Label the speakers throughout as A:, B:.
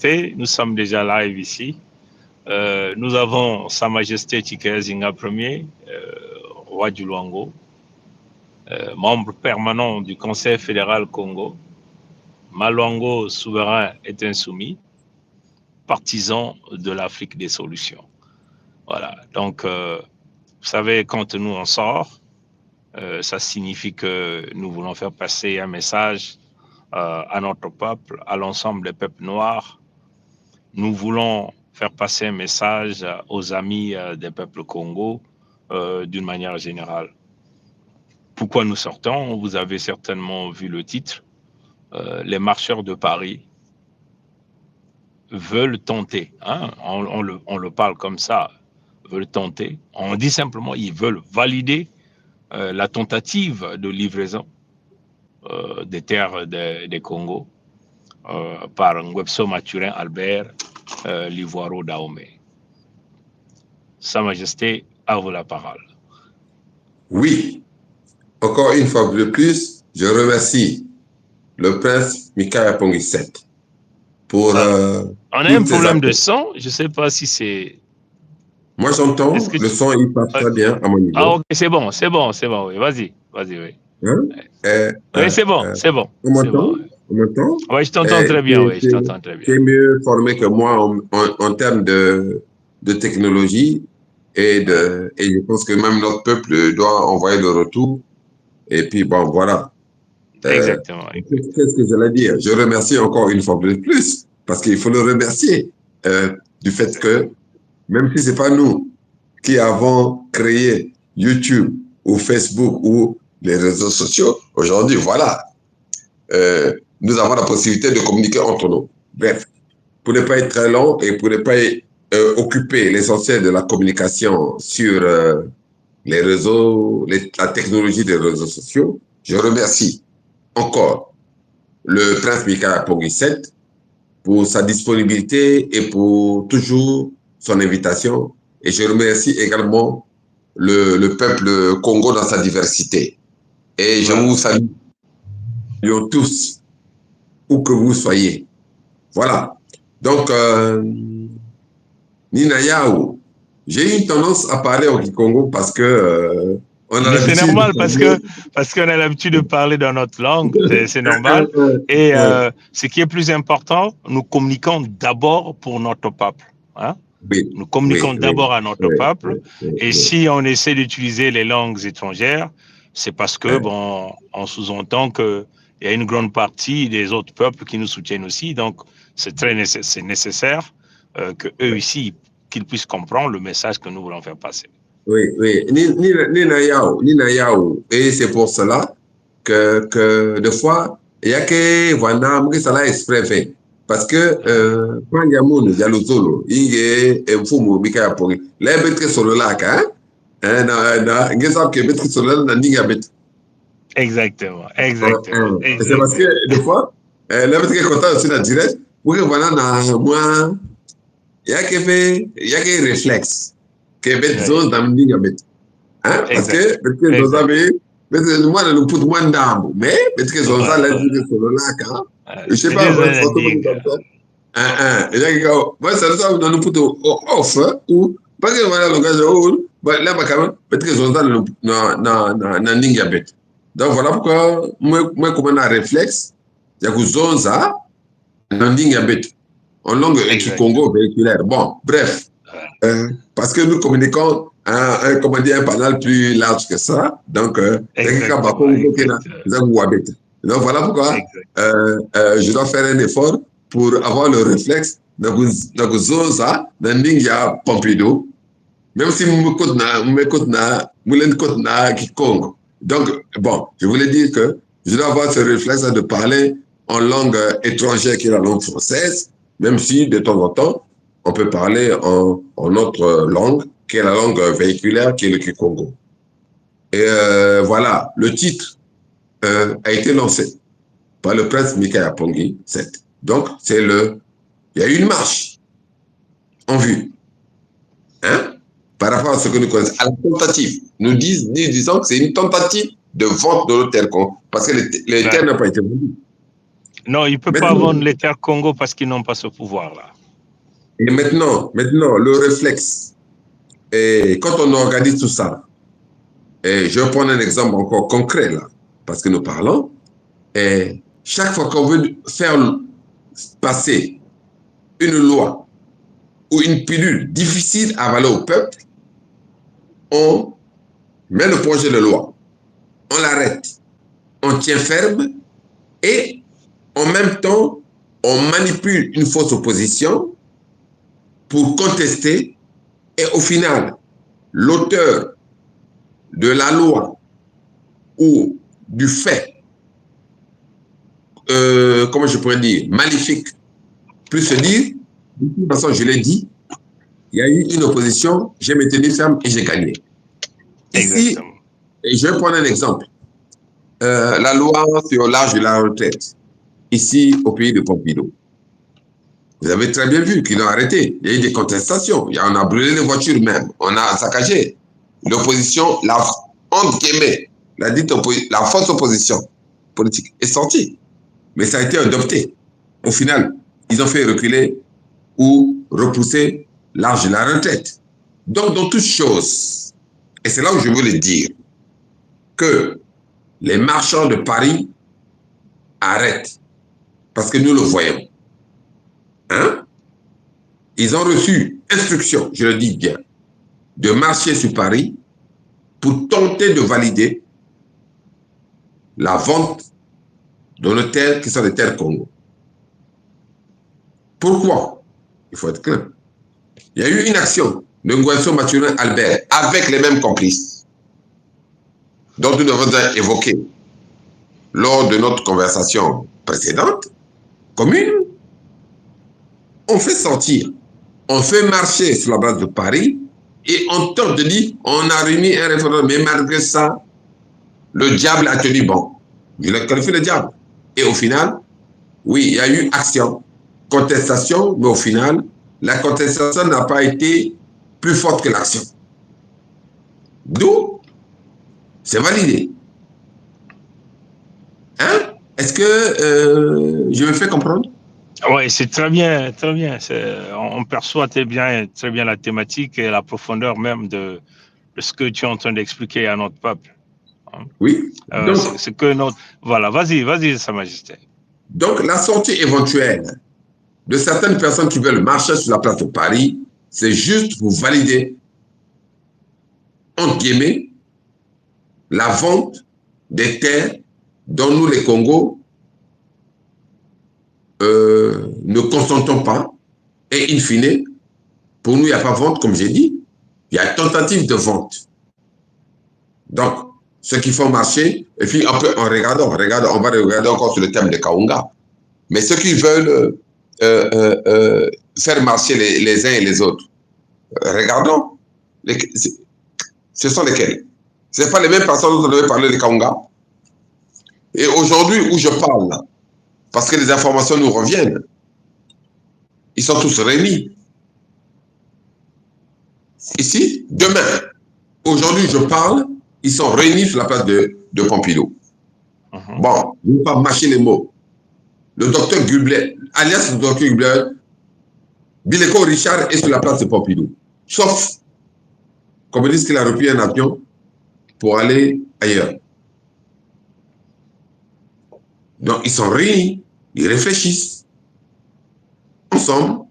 A: Nous sommes déjà live ici. Nous avons Sa Majesté Chikezinga Ier, roi du Luango, membre permanent du Conseil fédéral Congo, Maluango souverain est insoumis, partisan de l'Afrique des solutions. Voilà, donc vous savez, quand nous on sort, ça signifie que nous voulons faire passer un message à notre peuple, à l'ensemble des peuples noirs. Nous voulons faire passer un message aux amis des peuples Congo d'une manière générale. Pourquoi nous sortons? Vous avez certainement vu le titre. Les marcheurs de Paris veulent tenter, hein? On le parle comme ça, veulent tenter. On dit simplement ils veulent valider la tentative de livraison des terres des Congo par Ngwebso Mathurin Albert Livoiro Dahomey. Sa Majesté, à vous la parole.
B: Oui, encore une fois de plus, je remercie le prince Mikaya Pongisset pour...
A: on a un problème de son, je ne sais pas si c'est...
B: Moi j'entends, le son il passe très bien à mon niveau.
A: Ah ok, c'est bon, oui. Vas-y, oui.
B: Hein?
A: Oui, c'est bon.
B: On m'entend? On m'entend?
A: Oui, je t'entends très bien, je t'entends très bien.
B: Tu es mieux formé que moi en termes de technologie et je pense que même notre peuple doit envoyer le retour. Et puis bon, voilà.
A: Exactement.
B: Qu'est-ce que j'allais dire? Je remercie encore une fois de plus, parce qu'il faut le remercier du fait que, même si ce n'est pas nous qui avons créé YouTube ou Facebook ou les réseaux sociaux, aujourd'hui, voilà, nous avons la possibilité de communiquer entre nous. Bref, pour ne pas être très long et pour ne pas occuper l'essentiel de la communication sur les réseaux, la technologie des réseaux sociaux, je remercie encore le prince Mikaya Pongisset pour sa disponibilité et pour toujours son invitation. Et je remercie également le peuple Congo dans sa diversité. Et je vous salue tous, où que vous soyez. Voilà. Donc, Nina Yao, j'ai eu une tendance à parler au Kikongo parce que...
A: c'est normal parce qu'on a l'habitude de parler dans notre langue, c'est normal. Et ce qui est plus important, nous communiquons d'abord pour notre peuple. Hein?
B: Oui,
A: nous communiquons d'abord à notre peuple. Et si on essaie d'utiliser les langues étrangères, c'est parce que, bon, on sous-entend qu'il y a une grande partie des autres peuples qui nous soutiennent aussi. Donc, c'est nécessaire que eux ici, qu'ils puissent comprendre le message que nous voulons faire passer.
B: Oui. Nina Yao. Et c'est pour cela que des fois, il y a que voilà, ça l'a exprès fait. Parce que quand il y a mon dialozolo, il y a un fou Mikaya Pongi. Là, il y a un solo là, hein, il y a un solo là, il y a un
A: Exactement.
B: C'est parce que des fois, là, il y a un content aussi dans direct. Pour que voilà, moi, il y a que réflexe. Que bet zone dans le hein? Parce que nous avons moi nous put moins d'âme mais parce que nous avons dit que là quand je sais pas moi ça nous put off ou parce que voilà le gars là quand même parce que nous avons na ninga bet donc voilà pourquoi moi comme un réflexe il y a que zonza na ninga bet en langue Congo véhiculaire bon bref parce que nous communiquons un panel plus large que ça. Donc, donc voilà pourquoi je dois faire un effort pour avoir le réflexe de ça, de Pompidou, même si quiconque. Donc, bon, je voulais dire que je dois avoir ce réflexe de parler en langue étrangère qui est la langue française, même si de temps en temps, on peut parler en notre langue, qui est la langue véhiculaire, qui est le Kikongo. Et voilà, le titre a été lancé par le prince Mikaya Pongisset. Donc, il y a eu une marche en vue, hein, par rapport à ce que nous connaissons, à la tentative. Nous disons que c'est une tentative de vente de nos terres, parce que les terres n'ont pas été vendues.
A: Non, il ne peut pas vendre les terres Congo parce qu'ils n'ont pas ce pouvoir-là.
B: Et maintenant, le réflexe, et quand on organise tout ça, et je vais prendre un exemple encore concret là, parce que nous parlons, et chaque fois qu'on veut faire passer une loi ou une pilule difficile à avaler au peuple, on met le projet de loi, on l'arrête, on tient ferme et en même temps, on manipule une fausse opposition pour contester et au final, l'auteur de la loi ou du fait, comment je pourrais dire, maléfique, peut se dire, de toute façon, je l'ai dit, il y a eu une opposition, j'ai maintenu ferme et j'ai gagné. Ici, et je vais prendre un exemple. La loi sur l'âge de la retraite, ici au pays de Pompidou. Vous avez très bien vu qu'ils l'ont arrêté. Il y a eu des contestations. On a brûlé les voitures même. On a saccagé. L'opposition, entre guillemets, la fausse opposition politique est sortie. Mais ça a été adopté. Au final, ils ont fait reculer ou repousser l'âge de la retraite. Donc, dans toutes choses, et c'est là où je veux le dire, que les marchands de Paris arrêtent. Parce que nous le voyons. Hein? Ils ont reçu instruction, je le dis bien, de marcher sur Paris pour tenter de valider la vente de nos terres qui sont des terres Congo. Pourquoi? Il faut être clair. Il y a eu une action de Nguesso Mathurin Albert avec les mêmes complices dont nous avons évoqué lors de notre conversation précédente, commune. On fait sortir, on fait marcher sur la base de Paris et on tente de dire on a remis un référendum, mais malgré ça, le diable a tenu bon. Je l'ai qualifié le diable. Et au final, oui, il y a eu action, contestation, mais au final, la contestation n'a pas été plus forte que l'action. D'où, c'est validé. Hein? Est-ce que je me fais comprendre?
A: Oui, c'est très bien, très bien. On perçoit très bien la thématique et la profondeur même de ce que tu es en train d'expliquer à notre peuple.
B: Oui.
A: C'est que notre... Voilà, vas-y, Sa Majesté.
B: Donc, la sortie éventuelle de certaines personnes qui veulent marcher sur la place de Paris, c'est juste pour valider, entre guillemets, la vente des terres dont nous, les Congos, ne consentons pas. Et in fine, pour nous, il n'y a pas vente, comme j'ai dit. Il y a tentative de vente. Donc, ceux qui font marcher, et puis en regardant, on va regarder encore sur le thème de Kaunga. Mais ceux qui veulent faire marcher les uns et les autres, regardons. Ce sont lesquels? Ce ne sont pas les mêmes personnes dont on avait parlé de Kaunga. Et aujourd'hui où je parle, parce que les informations nous reviennent, ils sont tous réunis. Ici, demain, aujourd'hui je parle, ils sont réunis sur la place de Pompidou. Bon, je ne vais pas mâcher les mots. Le docteur Gublet, alias le docteur Gublet, Bileko Richard est sur la place de Pompidou. Sauf, comme ils disent qu'il a repris un avion pour aller ailleurs. Donc, ils sont réunis, ils réfléchissent ensemble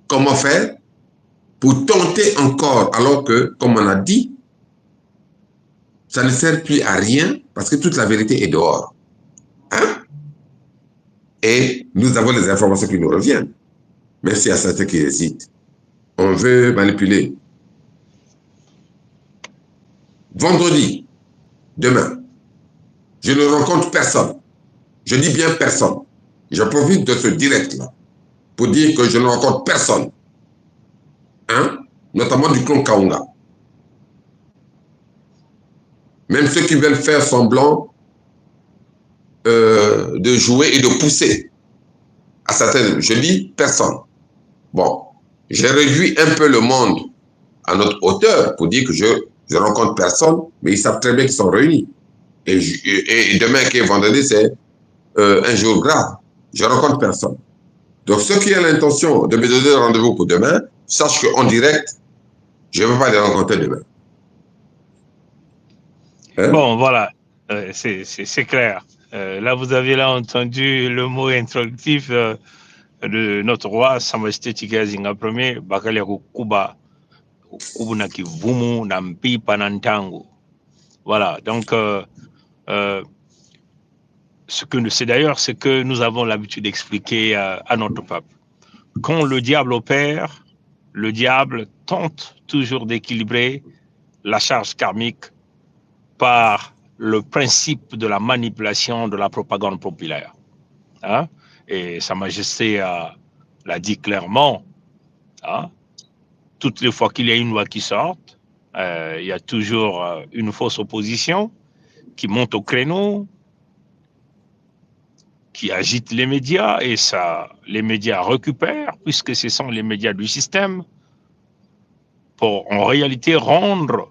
B: comment faire pour tenter encore, alors que, comme on a dit, ça ne sert plus à rien parce que toute la vérité est dehors. Hein? Et nous avons les informations qui nous reviennent. Même s'il y a certains qui hésitent. On veut manipuler. Vendredi, demain, je ne rencontre personne. Je dis bien personne. Je profite de ce direct-là pour dire que je ne rencontre personne. Hein? Notamment du clan Kaunga. Même ceux qui veulent faire semblant de jouer et de pousser à certaines. Je dis personne. Bon, j'ai réduit un peu le monde à notre hauteur pour dire que je rencontre personne, mais ils savent très bien qu'ils sont réunis. Et demain, qui est vendredi, c'est un jour grave. Je rencontre personne. Donc, ceux qui ont l'intention de me donner rendez-vous pour demain, sachent qu'en direct, je ne vais pas les rencontrer demain. Hein?
A: Bon, voilà, c'est clair. Là, vous avez là entendu le mot introductif de notre roi, Sa Majesté Chikazinga Ier, Bakali Kuba, Kubunaki Vumu, Nampi Panantango. Voilà, donc, c'est d'ailleurs ce que nous avons l'habitude d'expliquer à notre peuple. Quand le diable opère, le diable tente toujours d'équilibrer la charge karmique par le principe de la manipulation de la propagande populaire. Hein? Et Sa Majesté l'a dit clairement, hein? Toutes les fois qu'il y a une loi qui sort, il y a toujours une fausse opposition qui monte au créneau, qui agite les médias, et ça, les médias récupèrent, puisque ce sont les médias du système, pour en réalité rendre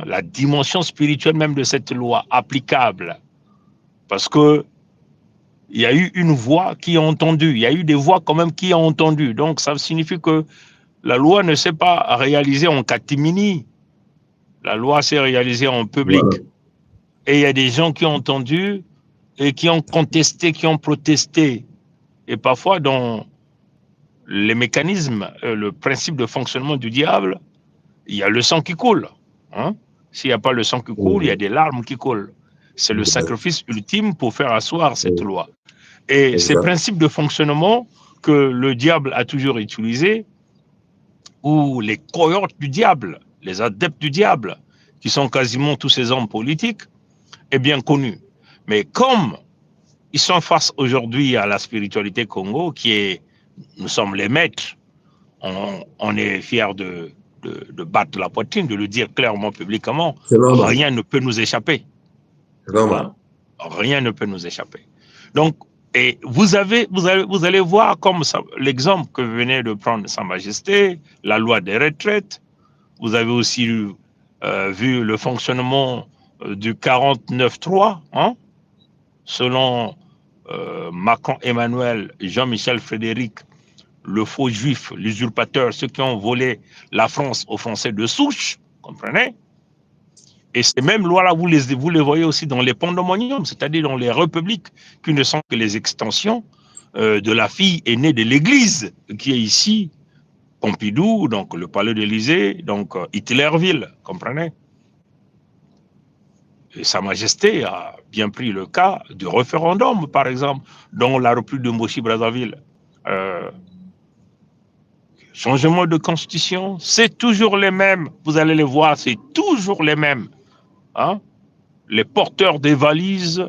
A: la dimension spirituelle même de cette loi applicable. Parce que il y a eu une voix qui a entendu, il y a eu des voix quand même qui ont entendu. Donc ça signifie que la loi ne s'est pas réalisée en catimini, la loi s'est réalisée en public. Voilà. Et il y a des gens qui ont entendu et qui ont contesté, qui ont protesté. Et parfois, dans les mécanismes, le principe de fonctionnement du diable, il y a le sang qui coule. Hein? S'il n'y a pas le sang qui coule, il y a des larmes qui coulent. C'est le sacrifice ultime pour faire asseoir cette loi. Et ces principes de fonctionnement que le diable a toujours utilisés, ou les cohortes du diable, les adeptes du diable, qui sont quasiment tous ces hommes politiques, est bien connu. Mais comme ils sont face aujourd'hui à la spiritualité Congo, qui est, nous sommes les maîtres, on est fiers de battre la poitrine, de le dire clairement, publiquement, rien ne peut nous échapper. Hein? Rien ne peut nous échapper. Donc, et vous allez voir comme l'exemple que venait de prendre Sa Majesté, la loi des retraites. Vous avez aussi vu le fonctionnement du 49.3, hein, selon Macron Emmanuel, Jean-Michel Frédéric, le faux juif, l'usurpateur, ceux qui ont volé la France aux Français de souche, comprenez? Et ces mêmes lois-là, vous les voyez aussi dans les pandemoniums, c'est-à-dire dans les républiques qui ne sont que les extensions de la fille aînée de l'Église, qui est ici, Pompidou, donc le palais de l'Élysée, donc Hitlerville, comprenez? Et Sa Majesté a bien pris le cas du référendum, par exemple, dans la République de Moshi-Brazzaville. Changement de constitution, c'est toujours les mêmes. Vous allez les voir, c'est toujours les mêmes. Hein? Les porteurs des valises,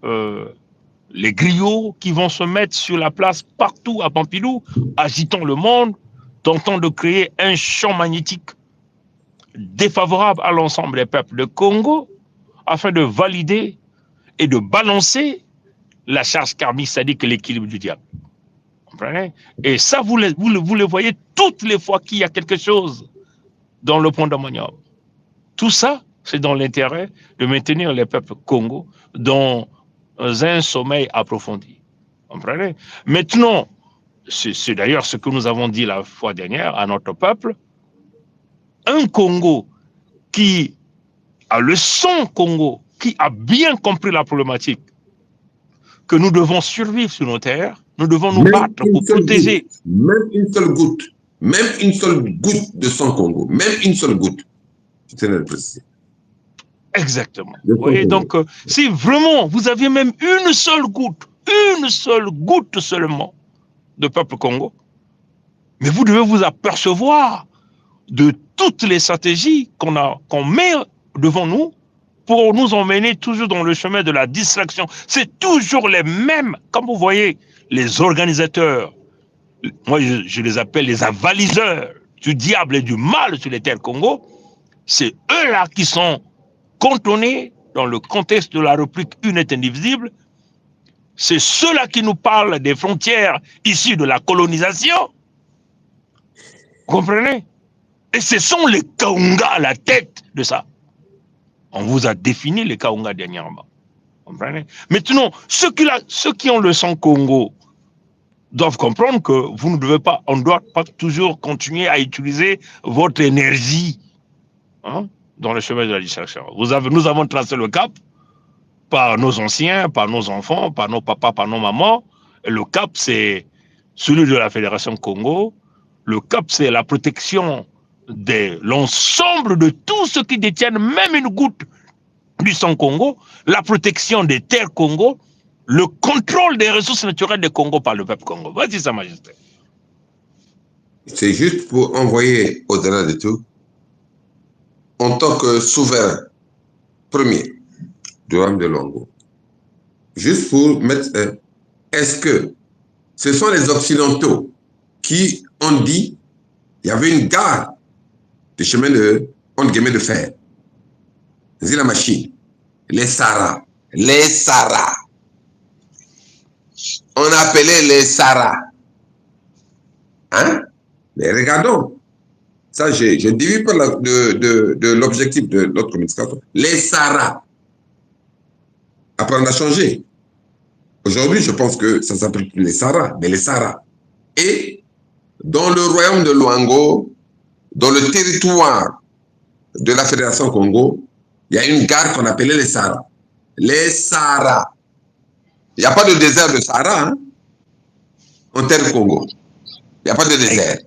A: les griots qui vont se mettre sur la place partout à Pompidou, agitant le monde, tentant de créer un champ magnétique défavorable à l'ensemble des peuples de Congo, afin de valider et de balancer la charge karmique, c'est-à-dire que l'équilibre du diable. Comprenez? Et ça, vous le voyez toutes les fois qu'il y a quelque chose dans le pandemonium. Tout ça, c'est dans l'intérêt de maintenir les peuples Congo dans un sommeil approfondi. Comprenez? Maintenant, c'est d'ailleurs ce que nous avons dit la fois dernière à notre peuple, un Congo qui a le son Congo, qui a bien compris la problématique, que nous devons survivre sur nos terres, nous devons nous battre pour protéger.
B: Même une seule goutte de sang Congo, même une seule goutte. Je tenais à le préciser.
A: Exactement. Vous voyez, donc, si vraiment vous aviez même une seule goutte seulement de peuple Congo, mais vous devez vous apercevoir de toutes les stratégies qu'on met devant nous pour nous emmener toujours dans le chemin de la distraction. C'est toujours les mêmes. Comme vous voyez, les organisateurs, moi je les appelle les avaliseurs du diable et du mal sur les terres Congo, c'est eux-là qui sont cantonnés dans le contexte de la République une et indivisible. C'est ceux-là qui nous parlent des frontières issues de la colonisation. Vous comprenez? Et ce sont les Kaunga à la tête de ça. On vous a défini les Kaunga dernièrement. Vous comprenez? Maintenant, ceux qui ont le sang Congo, doivent comprendre que vous ne devez pas, on ne doit pas toujours continuer à utiliser votre énergie dans le chemin de la distraction. Nous avons tracé le cap par nos anciens, par nos enfants, par nos papas, par nos mamans. Et le cap, c'est celui de la Fédération Congo. Le cap, c'est la protection de l'ensemble de tous ceux qui détiennent même une goutte du sang Congo, la protection des terres Congo, le contrôle des ressources naturelles du Congo par le peuple Congo. Vas-y, Sa Majesté.
B: C'est juste pour envoyer au-delà de tout, en tant que souverain premier du royaume de Luango, juste pour mettre, est-ce que ce sont les Occidentaux qui ont dit il y avait une gare de chemin de, de fer, c'est la machine, les Sahara, on appelait les Sahara, hein? Mais regardons, ça je dévie pas de l'objectif de notre communication, les Sahara. Après on a changé. Aujourd'hui, je pense que ça s'appelle les Sahara, mais les Sahara. Et dans le royaume de Luango, dans le territoire de la Fédération Congo, il y a une gare qu'on appelait les Sahara. Les Sahara. Il n'y a pas de désert de Sahara en terre Congo. Il n'y a pas de désert.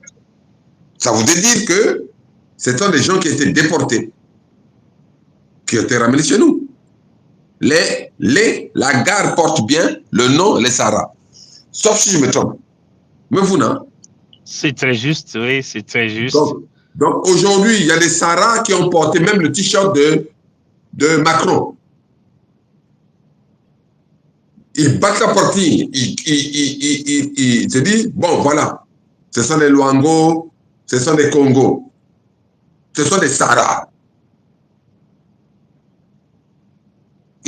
B: Ça voudrait dire que ce sont des gens qui étaient déportés, qui ont été ramenés chez nous. La gare porte bien le nom les Sahara. Sauf si je me trompe. Mais vous, non?
A: C'est très juste, oui, c'est très juste.
B: Donc aujourd'hui, il y a des Sahara qui ont porté même le t-shirt de Macron. Ils battent la porte, ils se disent, bon, voilà, ce sont des Luango, ce sont des Congo, ce sont des Sahara.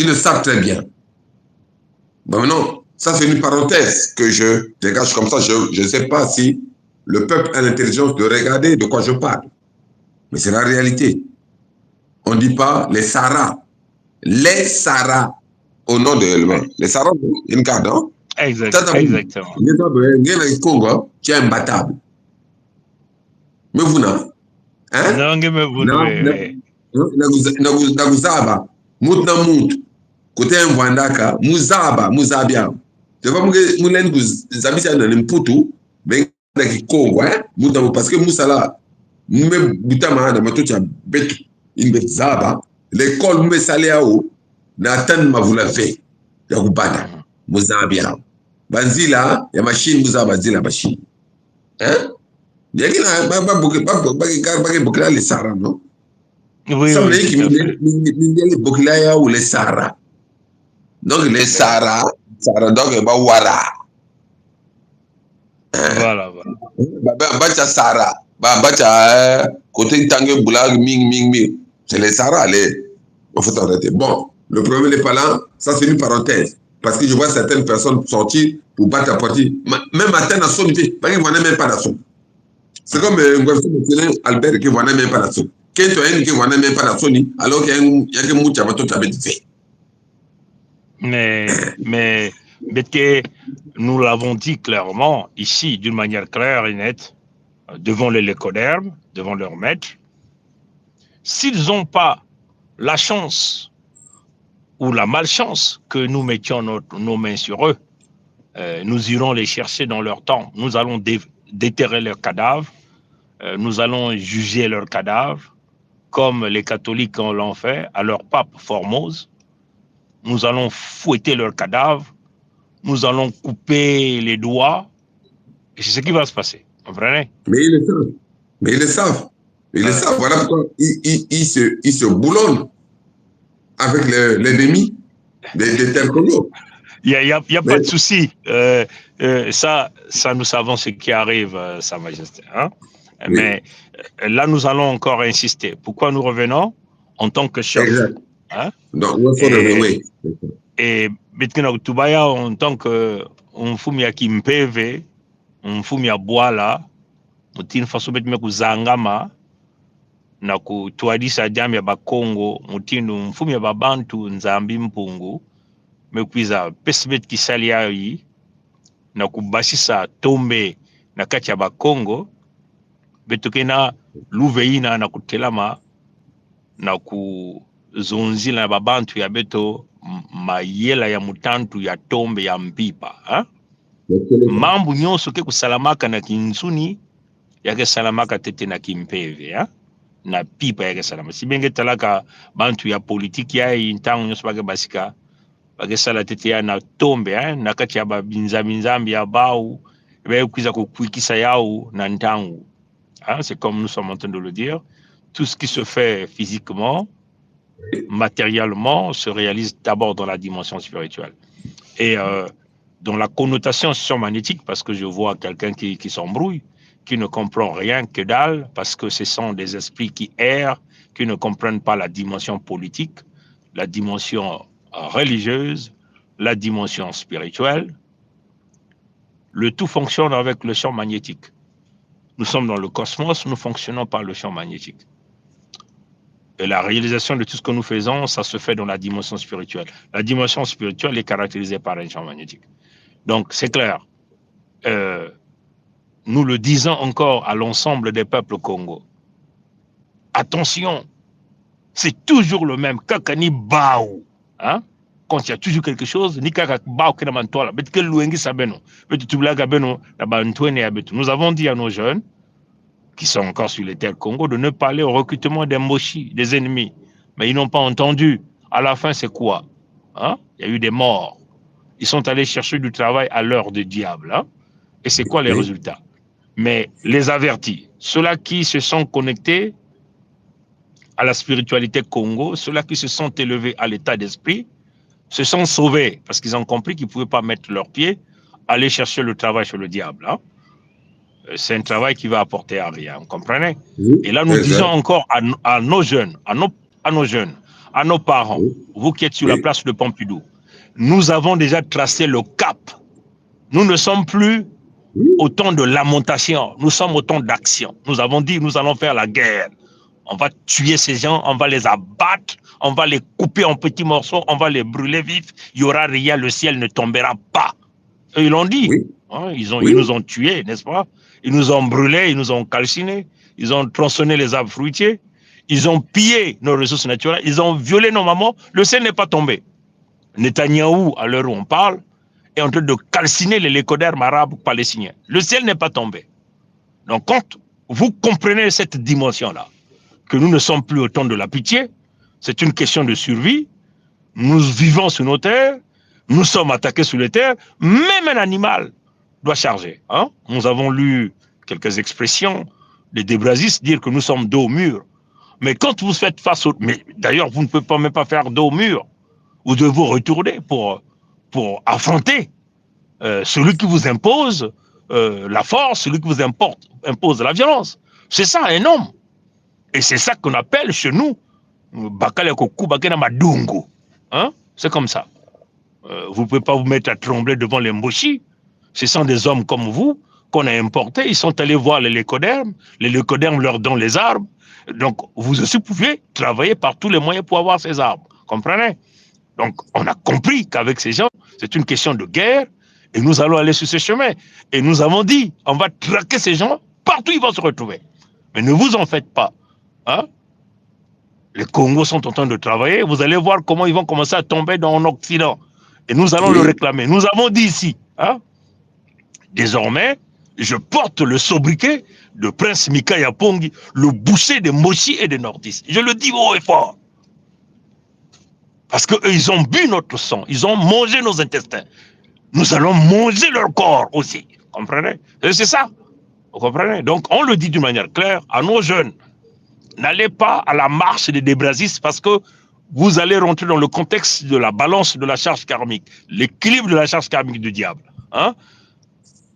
B: Ils le savent très bien. Bon, maintenant, ça c'est une parenthèse que je dégage comme ça. Je ne sais pas si le peuple a l'intelligence de regarder de quoi je parle. Mais c'est la réalité. On ne dit pas les Sahara. Les Sahara au nom de l'humain. Les Sahara, une garde, hein?
A: Exactement.
B: Les Congo, qui est imbattable. Mais vous, non? Hein?
A: Non, mais vous,
B: Naguzaba, Moutna Mout, côté Mwandaka, Muzabia. Je vois que Moulen Zabisa dans l'imputu, ben, Congo, hein? Parce que Moussala, Moume Boutama, dans ma touche à Betu, Zaba, l'école Moume Saléao, Nathan Mavoulave, Yagoubada, Mouzabia. Banzila, ya machine Mouzaba Zila machine. Hein? Il y a les Sahara, non?
A: Oui,
B: ça veut dire qu'il y a les ou les Sahara. Donc les Sahara, donc il y a Wara.
A: Voilà.
B: Bacha Sahara, Bacha côté Tangue Boulag, Ming. C'est les Sahara, on faut arrêter. Bon, le problème n'est pas là, ça c'est une parenthèse. Parce que je vois certaines personnes sortir pour battre la partie. Même à terre, parce qu'ils ne voient même pas la somme. C'est comme Albert qui ne voit même pas la somme. Quand tu as une qui ne voit même pas la somme, alors qu'il y a que Moucha Mato qui avait fait.
A: Mais que nous l'avons dit clairement, ici, d'une manière claire et nette, devant les Lécodermes, devant leurs maîtres, s'ils n'ont pas la chance ou la malchance que nous mettions nos mains sur eux, nous irons les chercher dans leur temps. Nous allons déterrer leurs cadavres, nous allons juger leurs cadavres, comme les catholiques l'ont fait à leur pape Formose. Nous allons fouetter leurs cadavres, nous allons couper les doigts, et c'est ce qui va se passer. Vous comprenez?
B: Mais ils le savent. Ils le savent. Voilà pourquoi ils se boulonnent avec l'ennemi des terres Congo.
A: Il n'y a pas de souci. Ça, nous savons ce qui arrive, Sa Majesté. Hein? Oui. Mais là, nous allons encore insister. Pourquoi nous revenons en tant que chef?
B: Exact.
A: Hein?
B: Donc, il faut revenir.
A: Et Betkina Tubaya, en tant que Mfumia Kimpeve, Mfumia Boala, Mutine Fasobet Mekuzangama, na kutwadisa jamii ya Bakongo, Mutinu Mfumia Babantu Nzambi Mpungu, mekwiza pesibet kisali yayi na kubasisa tombe na kati ya Bakongo beto kena luveina na kutelama na kuzonzila na babantu ya beto mayela ya mutantu ya tombe ya mpipa ha? Mambu nyonso ke kusalamaka na kinzuni yake salamaka tete na kimpeve ha? Na pipa yake salama sibenge talaka bantu ya politiki ya intango nyonso bake basika bake sala tete ya na tombe ha? Na kati ya babinzambi ya bau ebe kuiza kukwikisa yao na ntango hein? C'est comme nous sommes en train de le dire, tout ce qui se fait physiquement, matériellement, se réalise d'abord dans la dimension spirituelle. Et dans la connotation magnétique, parce que je vois quelqu'un qui s'embrouille, qui ne comprend rien que dalle, parce que ce sont des esprits qui errent, qui ne comprennent pas la dimension politique, la dimension religieuse, la dimension spirituelle. Le tout fonctionne avec le champ magnétique. Nous sommes dans le cosmos, nous fonctionnons par le champ magnétique. Et la réalisation de tout ce que nous faisons, ça se fait dans la dimension spirituelle. La dimension spirituelle est caractérisée par un champ magnétique. Donc, c'est clair. Nous le disons encore à l'ensemble des peuples Congo. Attention, c'est toujours le même. Kakani Bao. Hein? Quand il y a toujours quelque chose, ni Kakak Bao Kenamantola. Nous avons dit à nos jeunes, qui sont encore sur les terres Congo, de ne pas aller au recrutement des mochis, des ennemis. Mais ils n'ont pas entendu. À la fin, c'est quoi? Hein? Il y a eu des morts. Ils sont allés chercher du travail à l'heure du diable. Hein? Et c'est quoi les résultats? Mais les avertis, ceux-là qui se sont connectés à la spiritualité Congo, ceux-là qui se sont élevés à l'état d'esprit, se sont sauvés parce qu'ils ont compris qu'ils ne pouvaient pas mettre leurs pieds, aller chercher le travail chez le diable. Hein? C'est un travail qui va apporter à rien, vous comprenez? Et là, nous disons encore à nos jeunes, à nos jeunes, à nos parents, vous qui êtes sur la place de Pompidou, nous avons déjà tracé le cap. Nous ne sommes plus au temps de lamentation, nous sommes au temps d'action. Nous avons dit, nous allons faire la guerre. On va tuer ces gens, on va les abattre, on va les couper en petits morceaux, on va les brûler vifs. Il n'y aura rien, le ciel ne tombera pas. Et ils l'ont dit. Hein, ils nous ont tués, n'est-ce pas? Ils nous ont brûlés, ils nous ont calcinés, ils ont tronçonné les arbres fruitiers, ils ont pillé nos ressources naturelles, ils ont violé nos mamans. Le ciel n'est pas tombé. Netanyahou, à l'heure où on parle, est en train de calciner les lécodermes arabes palestiniens. Le ciel n'est pas tombé. Donc, quand vous comprenez cette dimension-là, que nous ne sommes plus au temps de la pitié, c'est une question de survie. Nous vivons sur nos terres, nous sommes attaqués sur les terres, même un animal doit charger. Hein? Nous avons lu quelques expressions des débrasistes dire que nous sommes dos au mur. Mais quand vous faites face au... Mais d'ailleurs, vous ne pouvez pas même pas faire dos au mur. Vous devez vous retourner pour affronter celui qui vous impose la force, celui qui vous impose la violence. C'est ça, un homme. Et c'est ça qu'on appelle chez nous Bakale Koku Bakena Madungu. Hein? C'est comme ça. Vous ne pouvez pas vous mettre à trembler devant les Mboshi. Ce sont des hommes comme vous qu'on a importés. Ils sont allés voir les lécodermes. Les lécodermes leur donnent les arbres. Donc, vous aussi pouvez travailler par tous les moyens pour avoir ces arbres. Comprenez? Donc, on a compris qu'avec ces gens, c'est une question de guerre. Et nous allons aller sur ce chemin. Et nous avons dit, on va traquer ces gens partout où ils vont se retrouver. Mais ne vous en faites pas. Hein? Les Congos sont en train de travailler. Vous allez voir comment ils vont commencer à tomber dans l'Occident. Et nous allons le réclamer. Nous avons dit ici, hein? Désormais, je porte le sobriquet de Prince Mika Yapongi, le boucher des Moshi et des Nordistes. Je le dis haut et fort. Parce qu'eux, ils ont bu notre sang. Ils ont mangé nos intestins. Nous allons manger leur corps aussi. Vous comprenez? C'est ça. Vous comprenez? Donc, on le dit d'une manière claire à nos jeunes. N'allez pas à la marche des débrasistes parce que vous allez rentrer dans le contexte de la balance de la charge karmique, l'équilibre de la charge karmique du diable. Hein?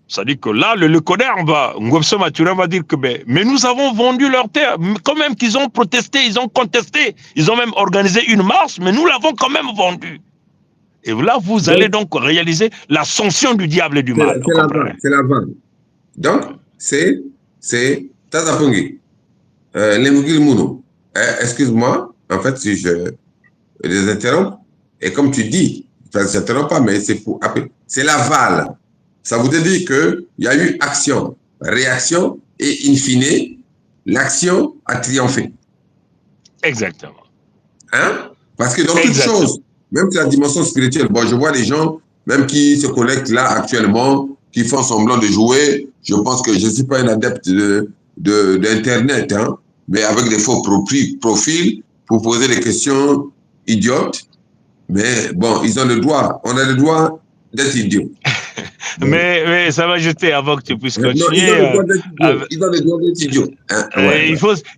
A: C'est-à-dire que là, le Coderme va, Ngobso Maturin va dire que, mais nous avons vendu leur terre, quand même qu'ils ont protesté, ils ont contesté, ils ont même organisé une marche, mais nous l'avons quand même vendu. Et là, vous allez donc réaliser l'ascension du diable et du mal.
B: C'est la vente. Donc, c'est Tazapongi. Lemugil Mouno. Excuse-moi, en fait, si je les interromps, et comme tu dis, enfin, je ne t'interromps pas, mais c'est pour appeler. C'est l'aval. Ça voudrait dire qu'il y a eu action, réaction, et in fine, l'action a triomphé.
A: Exactement.
B: Hein? Parce que dans toute
A: Exactement.
B: chose, même la dimension spirituelle, bon, je vois les gens, même qui se connectent là actuellement, qui font semblant de jouer. Je pense que je ne suis pas un adepte d'Internet, hein, mais avec des faux profils pour poser des questions idiotes. Mais bon, ils ont le droit, on a le droit d'être idiot.
A: Mais Sa Majesté, avant que tu puisses
B: Non, ils
A: continuer,
B: ont le droit d'être idiot. Ils ont le droit d'être idiot. Hein? Ouais, ouais.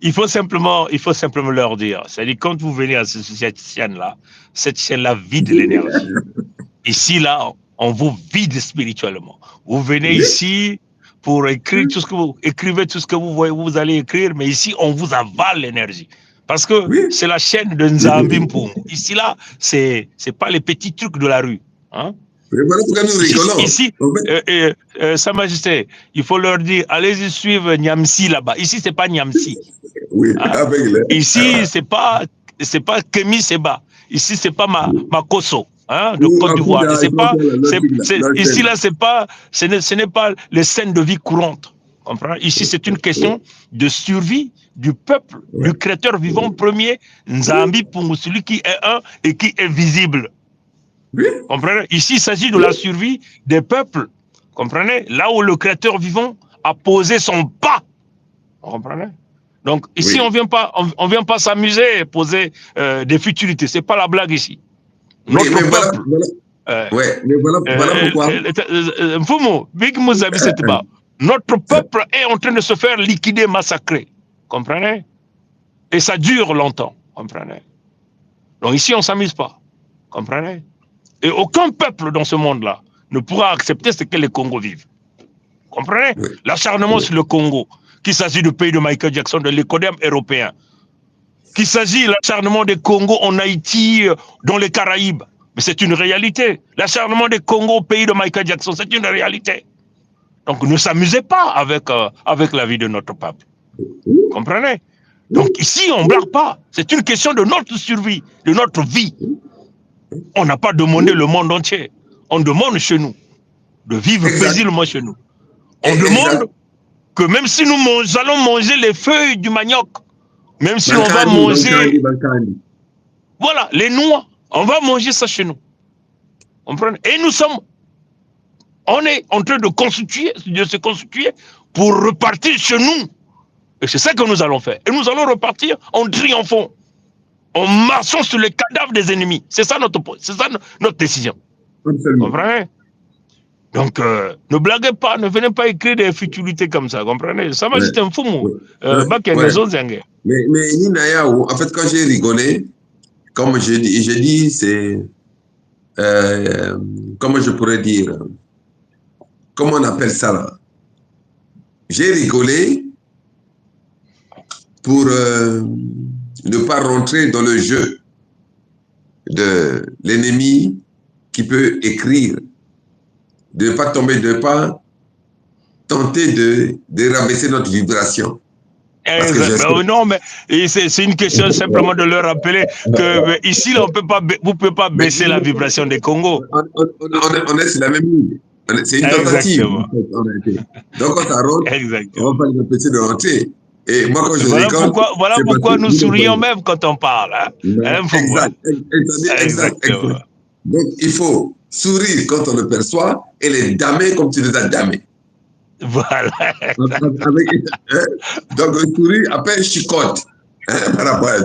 A: il faut simplement leur dire, c'est-à-dire quand vous venez à cette chaîne-là vide l'énergie. Ici, là, on vous vide spirituellement. Vous venez
B: Oui.
A: ici pour écrire tout ce que vous écrivez, tout ce que vous allez écrire, mais ici, on vous avale l'énergie. Parce que
B: Oui.
A: c'est la chaîne de Nzambi Mpungu. Ici, là, c'est pas les petits trucs de la rue. Hein?
B: Voilà pourquoi nous rigolons.
A: Ici, Sa Majesté, il faut leur dire, allez-y suivre Niamsi là-bas. Ici, c'est pas Niamsi.
B: Oui,
A: Hein?
B: avec les...
A: Ici, c'est pas Kemi Seba. Ici, c'est pas Makoso. Hein, de Côte d'Ivoire. Et c'est pas, ici là, ce n'est pas les scènes de vie courantes. Comprends? Ici, c'est une question de survie du peuple, du créateur vivant premier, Nzambi Mpungu, celui qui est un et qui est visible.
B: Oui.
A: Comprenez? Ici, il s'agit de la survie des peuples. Comprenez? Là où le créateur vivant a posé son pas. Comprenez? Donc ici, on vient pas s'amuser, poser des futilités. C'est pas la blague ici. Notre peuple.
B: Voilà pourquoi.
A: Notre peuple est en train de se faire liquider, massacrer. Comprenez? Et ça dure longtemps. Comprenez? Donc ici, on s'amuse pas. Comprenez? Et aucun peuple dans ce monde-là ne pourra accepter ce que les Congos vivent. Comprenez? L'acharnement sur le Congo, qu'il s'agit du pays de Michael Jackson, de l'écodème européen, qu'il s'agit de l'acharnement des Congos en Haïti, dans les Caraïbes. Mais c'est une réalité. L'acharnement des Congos au pays de Michael Jackson, c'est une réalité. Donc ne s'amusez pas avec la vie de notre peuple. Comprenez? Donc ici, on ne blague pas. C'est une question de notre survie, de notre vie. On n'a pas demandé le monde entier. On demande chez nous de vivre paisiblement chez nous. On demande que même si nous allons manger les feuilles du manioc, même si on va manger... Voilà, les noix, on va manger ça chez nous. Comprenez? Et on est en train de se constituer pour repartir chez nous. Et c'est ça que nous allons faire. Et nous allons repartir en triomphant, en marchant sur les cadavres des ennemis. C'est ça notre décision. Comprenez? Donc, ne blaguez pas, ne venez pas écrire des futilités comme ça, comprenez? Ça va, c'est un fou, moi.
B: Mais Nina, en fait, quand j'ai rigolé, comme j'ai dit, c'est... comment je pourrais dire? Comment on appelle ça là? J'ai rigolé pour ne pas rentrer dans le jeu de l'ennemi qui peut écrire, de ne pas tomber, de ne pas tenter de rabaisser notre vibration.
A: Non, mais c'est une question simplement de leur rappeler que ici, là, vous ne pouvez pas baisser la vibration des Congos.
B: On est sur la même ligne. C'est une tentative. En fait, donc, quand ça rentre, on va pas les empêcher de rentrer. Et moi, quand je rigole...
A: Voilà pourquoi nous sourions même quand on parle. Hein?
B: Exactement. Donc, il faut sourire quand on le perçoit et les damer comme tu les as damés.
A: Voilà.
B: Donc, le sourire, après, chicote. Par rapport à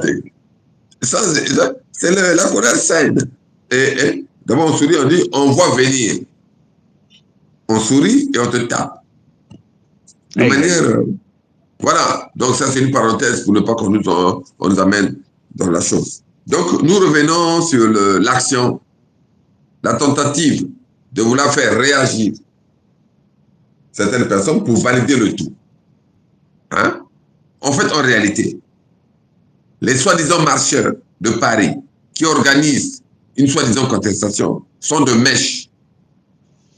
B: c'est la colère saine. Et d'abord, on sourit, on dit, on voit venir. On sourit et on te tape. De manière... voilà. Donc, ça, c'est une parenthèse pour ne pas qu'on nous amène dans la chose. Donc, nous revenons sur l'action, la tentative de vouloir faire réagir certaines personnes pour valider le tout. Hein? En fait, en réalité, les soi-disant marcheurs de Paris qui organisent une soi-disant contestation sont de mèche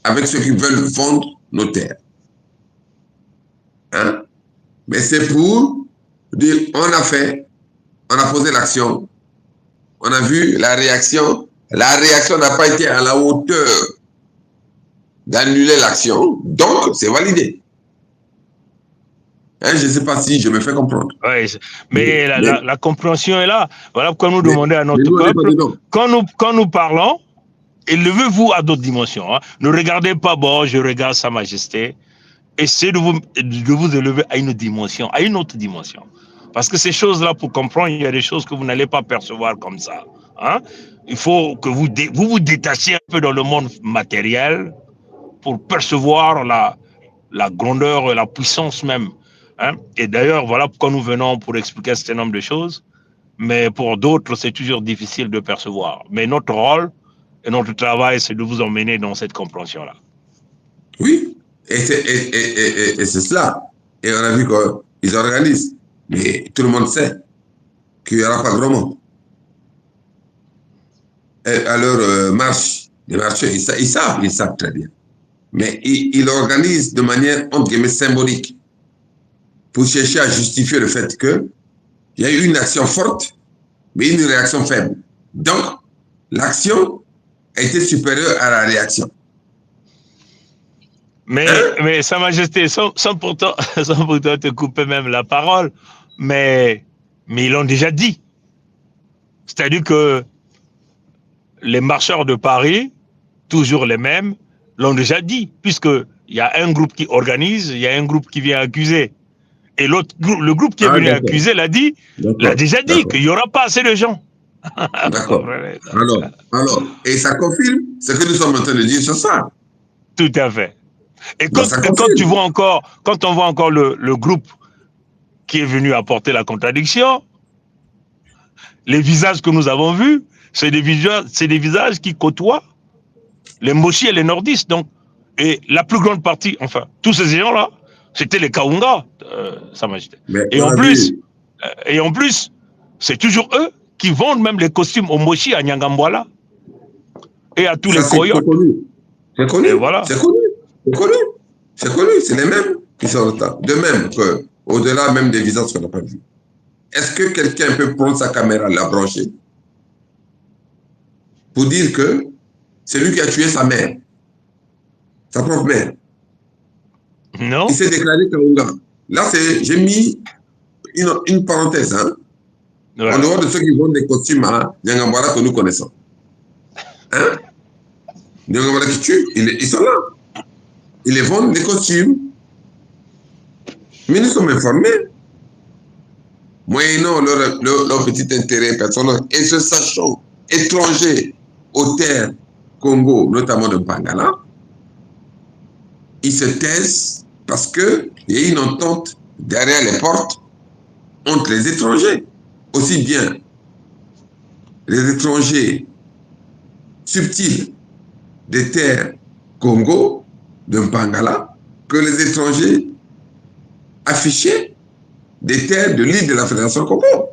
B: avec ceux qui veulent vendre nos terres. Hein? Mais c'est pour dire, on a posé l'action, on a vu la réaction n'a pas été à la hauteur d'annuler l'action, donc c'est validé. Hein, je ne sais pas si je me fais comprendre.
A: Ouais, mais la compréhension est là. Voilà pourquoi nous demandons à notre
B: nous,
A: peuple, quand nous parlons, élevez-vous à d'autres dimensions. Hein. Ne regardez pas, bon, je regarde Sa Majesté. Essayez de vous élever à une dimension, à une autre dimension. Parce que ces choses-là, pour comprendre, il y a des choses que vous n'allez pas percevoir comme ça. Hein? Il faut que vous vous détachiez un peu dans le monde matériel pour percevoir la grandeur et la puissance même. Hein? Et d'ailleurs, voilà pourquoi nous venons pour expliquer un certain nombre de choses. Mais pour d'autres, c'est toujours difficile de percevoir. Mais notre rôle et notre travail, c'est de vous emmener dans cette compréhension-là.
B: Oui, et c'est cela. Et on a vu qu'ils organisent. Mais tout le monde sait qu'il n'y aura pas grand monde. Et à leur marche, les marcheurs, ils savent très bien. Mais ils organisent de manière, entre guillemets, symbolique pour chercher à justifier le fait qu'il y a eu une action forte, mais une réaction faible. Donc, l'action a été supérieure à la réaction.
A: Mais Sa Majesté, sans pourtant te couper même la parole, mais ils l'ont déjà dit. C'est-à-dire que les marcheurs de Paris, toujours les mêmes, l'ont déjà dit, puisqu'il y a un groupe qui organise, il y a un groupe qui vient accuser. Et le groupe qui est venu accuser l'a déjà dit qu'il n'y aura pas assez de gens.
B: D'accord. Alors, et ça confirme ce que nous sommes en train de dire ce soir.
A: Tout à fait. Et quand on voit encore le groupe qui est venu apporter la contradiction, les visages que nous avons vus, c'est des visages qui côtoient les Moshi et les Nordistes. Donc, et la plus grande partie, enfin, tous ces gens-là, c'était les Kaunga, Sa Majesté. Et en plus, c'est toujours eux qui vendent même les costumes aux Moshi à Nyangambwala et à tous les coyotes.
B: C'est connu.
A: Et voilà.
B: C'est connu. C'est les mêmes qui sont en retard. De même qu'au-delà même des visages qu'on n'a pas vus. Est-ce que quelqu'un peut prendre sa caméra, la brancher, pour dire que c'est lui qui a tué sa mère, sa propre mère?
A: Non.
B: Il s'est déclaré Kaunga. Là, j'ai mis une parenthèse, hein, en dehors de ceux qui vendent des costumes à Nyangambwala que nous connaissons. Hein? Nyangambwala qui tue, ils sont là. Ils les vendent des costumes. Mais nous sommes informés, moyennant leur petit intérêt personnel, et se sachant étrangers aux terres Congo, notamment de Bangala, ils se taisent parce qu'il y a une entente derrière les portes entre les étrangers. Aussi bien les étrangers subtils des terres Congo, de Bangala, que les étrangers affichés des terres de l'île de la Fédération Congo.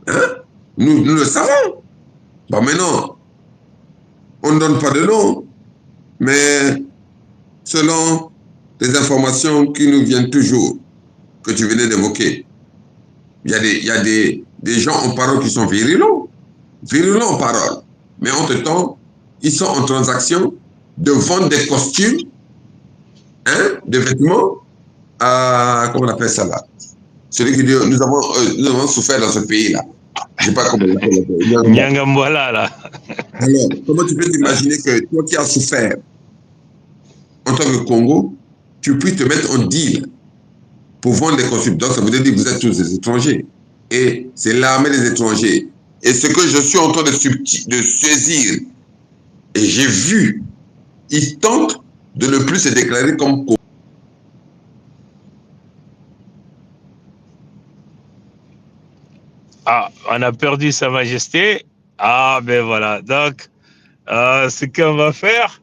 B: Hein? Nous le savons. Bon, maintenant, on ne donne pas de nom, mais selon les informations qui nous viennent toujours, que tu venais d'évoquer, il y a des gens en parole qui sont virulents en parole, mais entre-temps, ils sont en transaction de vendre des costumes, hein, de vêtements, à, comment on appelle ça là? Celui qui dit, nous avons souffert dans ce pays-là. Je ne sais pas comment on l'appelle.
A: Nyangambwala, là.
B: Alors, comment tu peux t'imaginer que toi qui as souffert en tant que Congo, tu puisses te mettre en deal pour vendre des costumes? Donc, ça veut dire que vous êtes tous des étrangers. Et c'est l'armée des étrangers. Et ce que je suis en train de saisir, et j'ai vu, ils tentent de ne plus se déclarer comme Congo.
A: Ah, on a perdu Sa Majesté. Ah, ben voilà. Donc, ce qu'on va faire,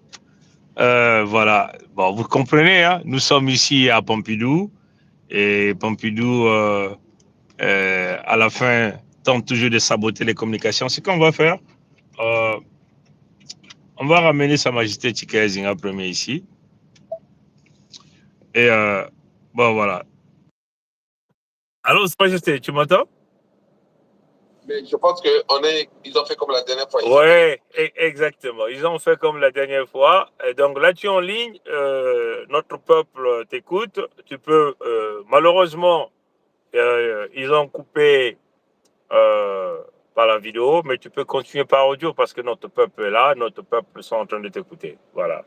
A: voilà. Bon, vous comprenez, hein, nous sommes ici à Pompidou. Et Pompidou, à la fin, tente toujours de saboter les communications. Ce qu'on va faire, euh, on va ramener Sa Majesté Chikaya Zinga premier ici. Et bon, voilà. Allô, Sa Majesté, tu m'entends?
B: Mais je pense qu'ils ont fait comme la dernière fois.
A: Oui, exactement. Ils ont fait comme la dernière fois. Et donc là, tu es en ligne, notre peuple t'écoute. Tu peux, malheureusement, ils ont coupé par la vidéo, mais tu peux continuer par audio parce que notre peuple est là, notre peuple sont en train de t'écouter. Voilà.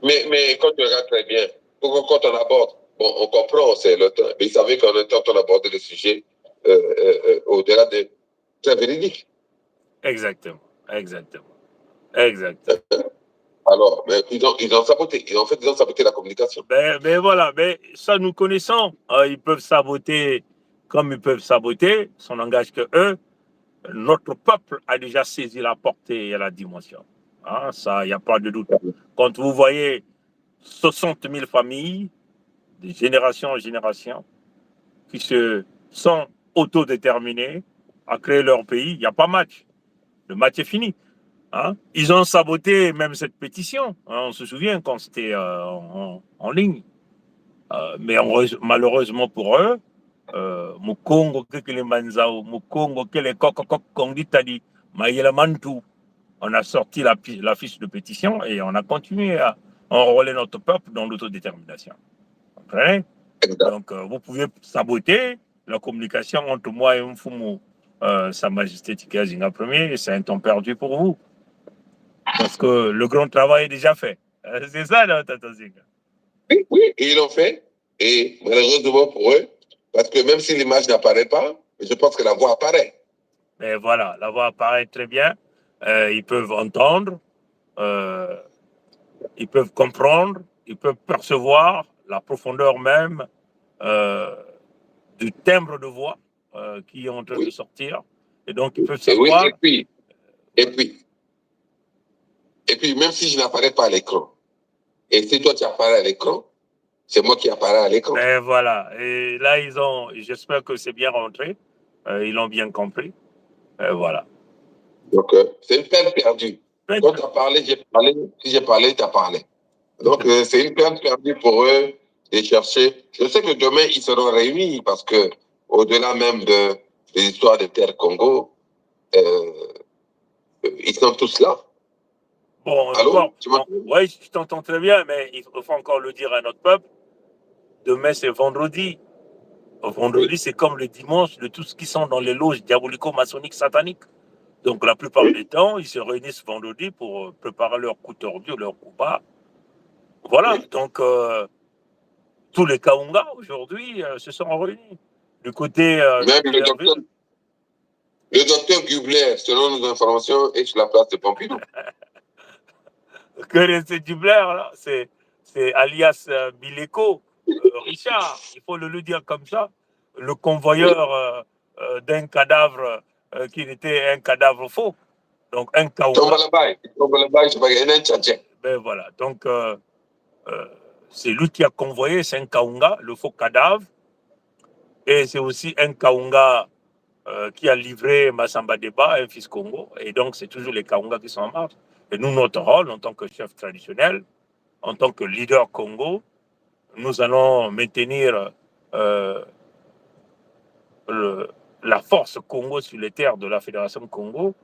B: Mais quand tu regardes très bien, quand on aborde, bon, on comprend, c'est le temps, mais ils savaient qu'on était en train d'aborder le sujet au-delà de très véridique.
A: Exactement, exactement, exactement.
B: Alors, mais ils ont saboté, ils ont saboté la communication.
A: Mais voilà, mais ça nous connaissons. Ils peuvent saboter comme ils peuvent saboter, ça n'engage que eux. Notre peuple a déjà saisi la portée et la dimension. Hein, ça, il n'y a pas de doute. Quand vous voyez 60 000 familles, de génération en génération, qui se sont autodéterminées à créer leur pays, il n'y a pas match. Le match est fini. Hein. Ils ont saboté même cette pétition. Hein, on se souvient quand c'était en ligne. Mais malheureusement pour eux, Mukongo kekele manzao, Mukongo kele kokokok kongitadi, maïla mantou. On a sorti la fiche de pétition et on a continué à enrôler notre peuple dans l'autodétermination. Vous comprenez? Donc, vous pouvez saboter la communication entre moi et Mfumu, Sa Majesté Tika Zinga Premier, et c'est un temps perdu pour vous. Parce que le grand travail est déjà fait. C'est ça, là, Tata Zinga.
B: Oui, et ils l'ont fait. Et malheureusement pour eux, parce que même si l'image n'apparaît pas, je pense que la voix apparaît.
A: Mais voilà, la voix apparaît très bien. Ils peuvent entendre, ils peuvent comprendre, ils peuvent percevoir la profondeur même du timbre de voix qui est en train de sortir. Et donc, ils peuvent savoir.
B: Et puis, même si je n'apparais pas à l'écran, et si toi tu apparais à l'écran, c'est moi qui apparais à l'écran.
A: Ben voilà. Et là, j'espère que c'est bien rentré. Ils l'ont bien compris. Voilà.
B: Donc, c'est une peine perdue. Quand tu as parlé, j'ai parlé. Si j'ai parlé, tu as parlé. Donc, c'est une peine perdue pour eux de chercher. Je sais que demain, ils seront réunis parce que, au-delà même des histoires de Terre Congo, ils sont tous là.
A: Bon, encore. Oui, je t'entends très bien, mais il faut encore le dire à notre peuple. Demain, c'est vendredi. Vendredi, c'est comme le dimanche de tous qui sont dans les loges diabolico-maçonniques sataniques. Donc, la plupart des temps, ils se réunissent vendredi pour préparer leur coup tordu, leur coup bas. Voilà. Donc, tous les Kaunga, aujourd'hui, se sont réunis. Du côté
B: même le docteur Gubler, selon nos informations, est sur la place de Pompidou.
A: Que c'est Gubler, là, c'est alias Bileko, Richard, il faut le dire comme ça, le convoyeur d'un cadavre qui était un cadavre faux. Donc, un Kaunga. Ben voilà. Donc, c'est lui qui a convoyé, c'est un Kaunga, le faux cadavre. Et c'est aussi un Kaunga qui a livré Massamba Deba, un fils Congo. Et donc, c'est toujours les Kaunga qui sont en marche. Et nous, notre rôle en tant que chef traditionnel, en tant que leader Congo, nous allons maintenir la force Congo sur les terres de la Fédération Congo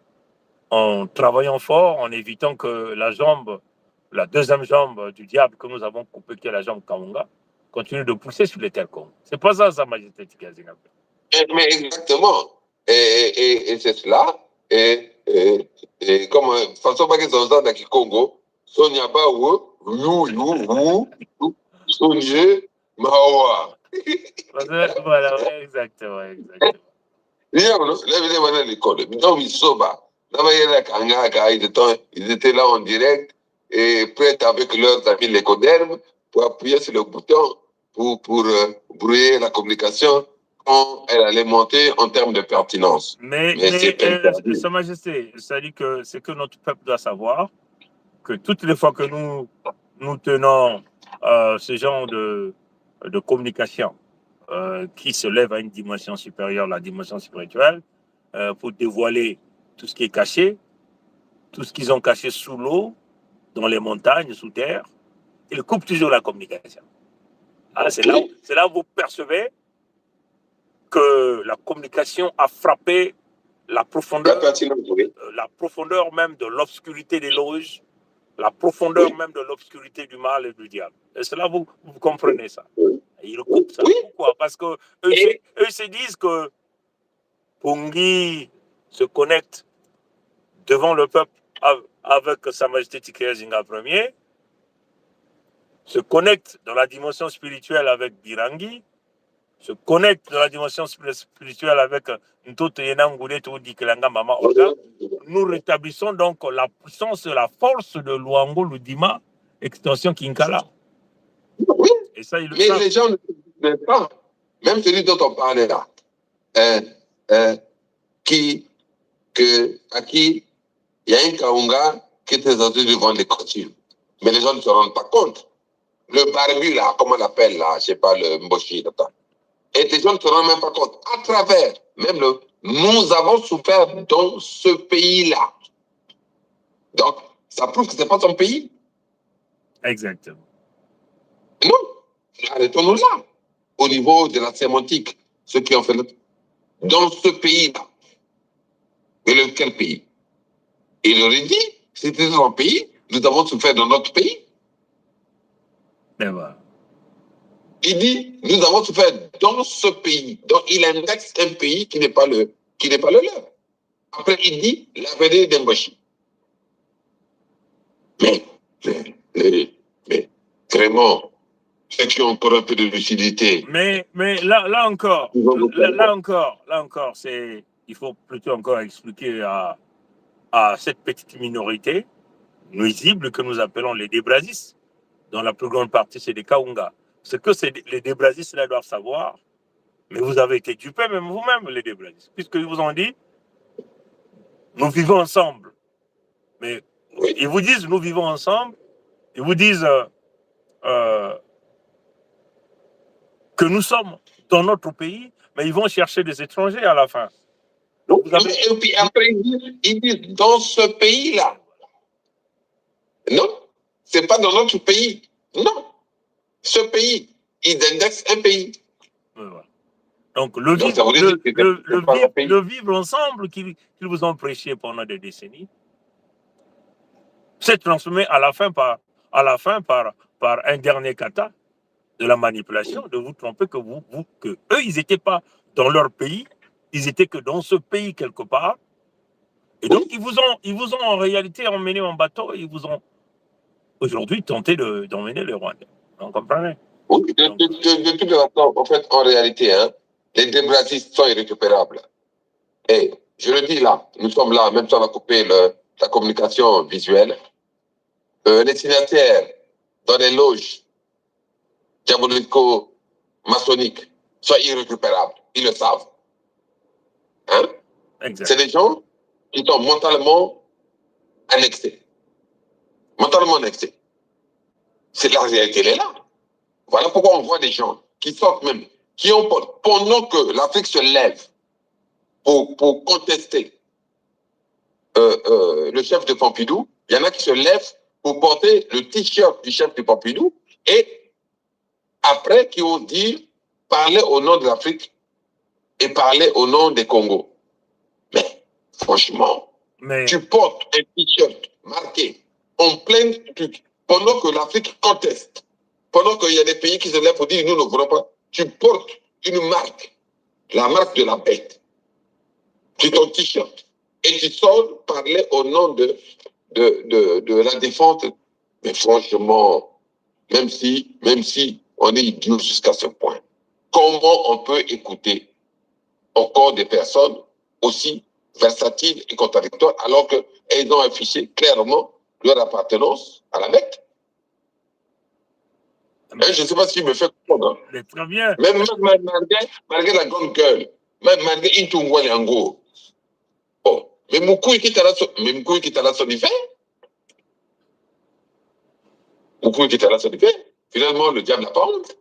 A: en travaillant fort, en évitant que la deuxième jambe du diable que nous avons coupée, qui est la jambe Kaunga, continue de pousser sur les terres Congo. C'est pas ça, Sa Majesté Tika Zinga.
B: Mais exactement. Et c'est cela. Et comme François Bagazanza dans le Congo, Sonia Baou, Sonye, Mawa.
A: Voilà, exactement, exactement.
B: Ils étaient là en direct et prêts avec leurs amis les codermes pour appuyer sur le bouton pour brouiller la communication quand elle allait monter en termes de pertinence.
A: Mais Sa Majesté, ça dit que c'est que notre peuple doit savoir que toutes les fois que nous tenons ce genre de communication qui se lève à une dimension supérieure, la dimension spirituelle, pour dévoiler tout ce qui est caché, tout ce qu'ils ont caché sous l'eau, dans les montagnes, sous terre, ils coupent toujours la communication. Ah, c'est là où vous percevez que la communication a frappé la profondeur même de l'obscurité des loges, la profondeur même de l'obscurité du mal et du diable. Et cela, vous comprenez ça. Et ils recoupent ça. Pourquoi? Parce qu'eux se disent que Pungi se connecte devant le peuple avec Sa Majesté Tikaya Zinga Ier, se connecte dans la dimension spirituelle avec Birangi, se connecte dans la dimension spirituelle avec Ntoto Yenangoude Toudi Kelanga Mama Orga. Nous rétablissons donc la puissance et la force de Luango Ludima, extension Kinkala.
B: Oui.
A: Et ça, ils le
B: mais
A: savent.
B: Les gens ne savent pas. Même celui dont on parlait là, à qui il y a un Kaunga qui était censé de vendre les costumes. Mais les gens ne se rendent pas compte. Le barbu là, comment on l'appelle là, je sais pas, le Mboshi, et les gens ne se rendent même pas compte. À travers, nous avons souffert dans ce pays-là. Donc, ça prouve que ce n'est pas son pays.
A: Exactement.
B: Non, arrêtons-nous là. Au niveau de la sémantique, ceux qui ont fait dans ce pays-là. Mais lequel pays? Il aurait dit, c'était dans un pays, nous avons souffert dans notre pays.
A: Voilà.
B: Il dit, nous avons souffert dans ce pays. Donc, il indexe un pays qui n'est pas le leur. Après, il dit, la vérité d'Emboshi. Mais, vraiment, ceux qui ont encore un peu de lucidité.
A: Mais là encore, c'est, il faut plutôt encore expliquer à cette petite minorité nuisible que nous appelons les débrasis, dont la plus grande partie c'est des Kaunga. Ce que les débrasis là doivent savoir, mais vous avez été dupés même vous-même les débrasis, puisqu'ils vous ont dit nous vivons ensemble. Mais
B: Oui.
A: ils vous disent nous vivons ensemble, ils vous disent que nous sommes dans notre pays, mais ils vont chercher des étrangers à la fin. Donc vous avez...
B: Et puis après, ils disent dans ce pays-là. Non, c'est pas dans notre pays. Non. Ce pays, ils indexent un pays.
A: Voilà. Donc le vivre ensemble qu'ils vous ont prêché pendant des décennies s'est transformé à la fin par un dernier kata de la manipulation, de vous tromper que eux, ils n'étaient pas dans leur pays, ils étaient que dans ce pays quelque part. Et donc, ils vous ont en réalité emmené en bateau, ils vous ont aujourd'hui tenté d'emmener le Rwanda. Vous comprenez?
B: Oui, de toute façon, en fait, en réalité, les débrassistes sont irrécupérables. Et je le dis là, nous sommes là, même si on a coupé la communication visuelle, les signataires dans les loges diabolico-maçonniques sont irrécupérables. Ils le savent. Hein? C'est des gens qui sont mentalement annexés. Mentalement annexés. C'est la réalité, elle est là. Voilà pourquoi on voit des gens qui sortent même, qui ont, pendant que l'Afrique se lève pour contester le chef de Pompidou, il y en a qui se lèvent pour porter le t-shirt du chef de Pompidou et après qui osent dire, parler au nom de l'Afrique et parler au nom des Congo. Mais franchement, tu portes un t-shirt marqué en plein truc pendant que l'Afrique conteste. Pendant qu'il y a des pays qui se lèvent pour dire nous ne voulons pas, tu portes une marque, la marque de la bête, sur ton t-shirt, et tu sors parler au nom de la défense. Mais franchement, même si on est idiot jusqu'à ce point, comment on peut écouter encore des personnes aussi versatiles et contradictoires alors qu'elles ont affiché clairement leur appartenance à la bête? Je ne sais pas si je me fais comprendre.
A: Mais très bien.
B: Même malgré la grande gueule, même malgré Intungwa Yango. Bon, mais Moukoui qui t'a la sonifé. Moukoui qui t'a la sonifé. Finalement, le diable n'a pas honte.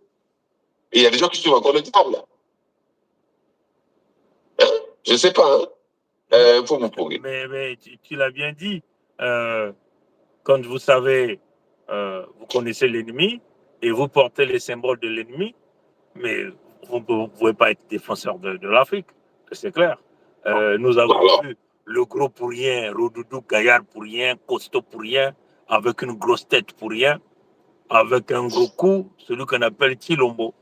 B: Et il y a des gens qui suivent encore le diable. Hein? Je ne sais pas. Pour Moukoui.
A: Mais tu l'as bien dit. Quand vous savez, vous connaissez l'ennemi et vous portez les symboles de l'ennemi, mais vous ne pouvez pas être défenseur de l'Afrique, c'est clair. Nous avons vu le gros pour rien, Rodoudou Gaillard pour rien, costaud pour rien, avec une grosse tête pour rien, avec un gros cou, celui qu'on appelle Chilombo.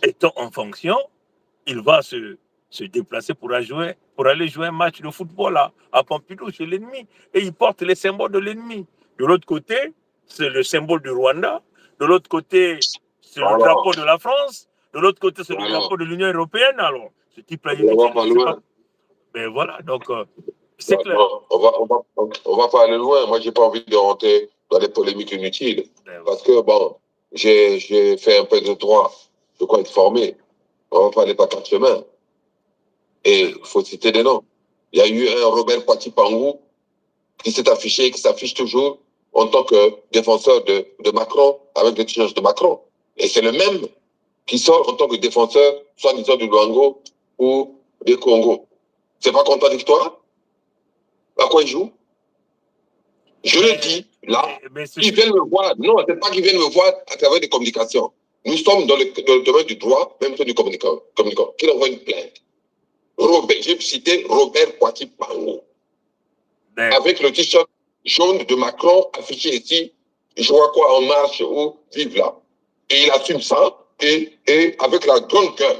A: Étant en fonction, il va se déplacer pour aller jouer un match de football à Pompidou chez l'ennemi. Et il porte les symboles de l'ennemi. De l'autre côté, c'est le symbole du Rwanda. De l'autre côté, c'est le drapeau de la France. De l'autre côté, c'est le drapeau de l'Union européenne. Alors, ce type-là, il
B: va pas loin.
A: Mais voilà, donc, c'est clair.
B: On va pas aller loin. Moi, j'ai pas envie de rentrer dans des polémiques inutiles. Parce que, bon, j'ai fait un peu de droit. Je crois être formé. On va pas aller par quatre chemins. Et il faut citer des noms. Il y a eu un Robert Pati-Pangou qui s'est affiché, qui s'affiche toujours en tant que défenseur de Macron, avec le t-shirt de Macron. Et c'est le même qui sort en tant que défenseur, soi-disant du Luango ou du Congo. C'est pas contradictoire? À quoi il joue? Je le dis, là, ils viennent me voir. Non, c'est pas qu'ils viennent me voir à travers des communications. Nous sommes dans le domaine du droit, même du communicant, qui envoie une plainte. J'ai cité Robert Poiti-Pango. Avec le t-shirt jaune de Macron affiché ici, je vois quoi, En Marche ou Vive là. Et il assume ça, et avec la grande gueule.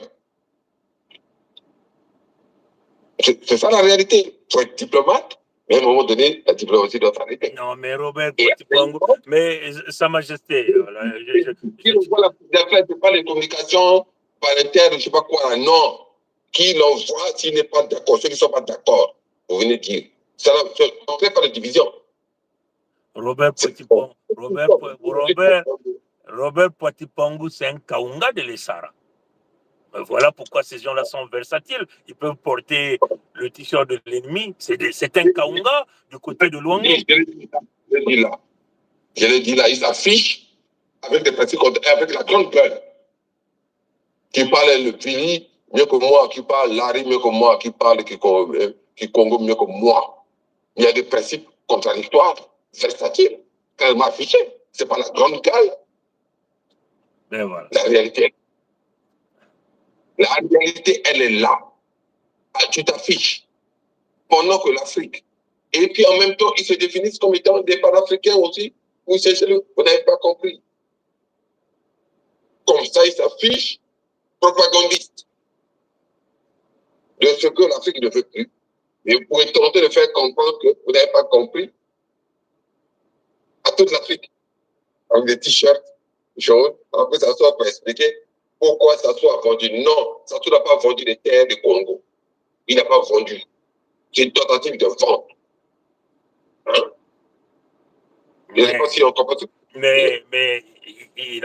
B: C'est ça la réalité. Il faut être diplomate, mais à un moment donné, la diplomatie doit s'arrêter.
A: Non, mais Robert Poiti-Pango, mais Sa Majesté.
B: Qui envoie la plainte, c'est pas les communications parlementaires, je ne sais pas quoi, non. Qui l'envoie s'il n'est pas d'accord, ceux qui ne sont pas d'accord, vous venez dire. Ça ne crée pas de division.
A: Robert Poiti-Pango, c'est un Kaunga de l'Essara. Voilà pourquoi ces gens-là sont versatiles. Ils peuvent porter le t-shirt de l'ennemi. C'est un Kaunga du côté de Luango.
B: Je l'ai dit là, ils s'affichent avec des principes, avec la grande gueule. Qui parle le Pili mieux que moi, qui parle Lari mieux que moi, qui parle Kikongo mieux que moi. Il y a des principes contradictoires, versatiles, clairement affichés. Ce n'est pas la grande gueule.
A: Ben voilà.
B: La réalité, elle est là. Ah, tu t'affiches pendant que l'Afrique. Et puis en même temps, ils se définissent comme étant des panafricains aussi. Vous n'avez pas compris. Comme ça, ils s'affichent propagandistes de ce que l'Afrique ne veut plus. Et vous pouvez tenter de faire comprendre que vous n'avez pas compris à toute l'Afrique, avec des t-shirts jaunes, après ça soit pour expliquer pourquoi ça soit vendu. Non, ça n'a pas vendu les terres du Congo. Il n'a pas vendu. C'est une tentative de vente. Hein?
A: Mais il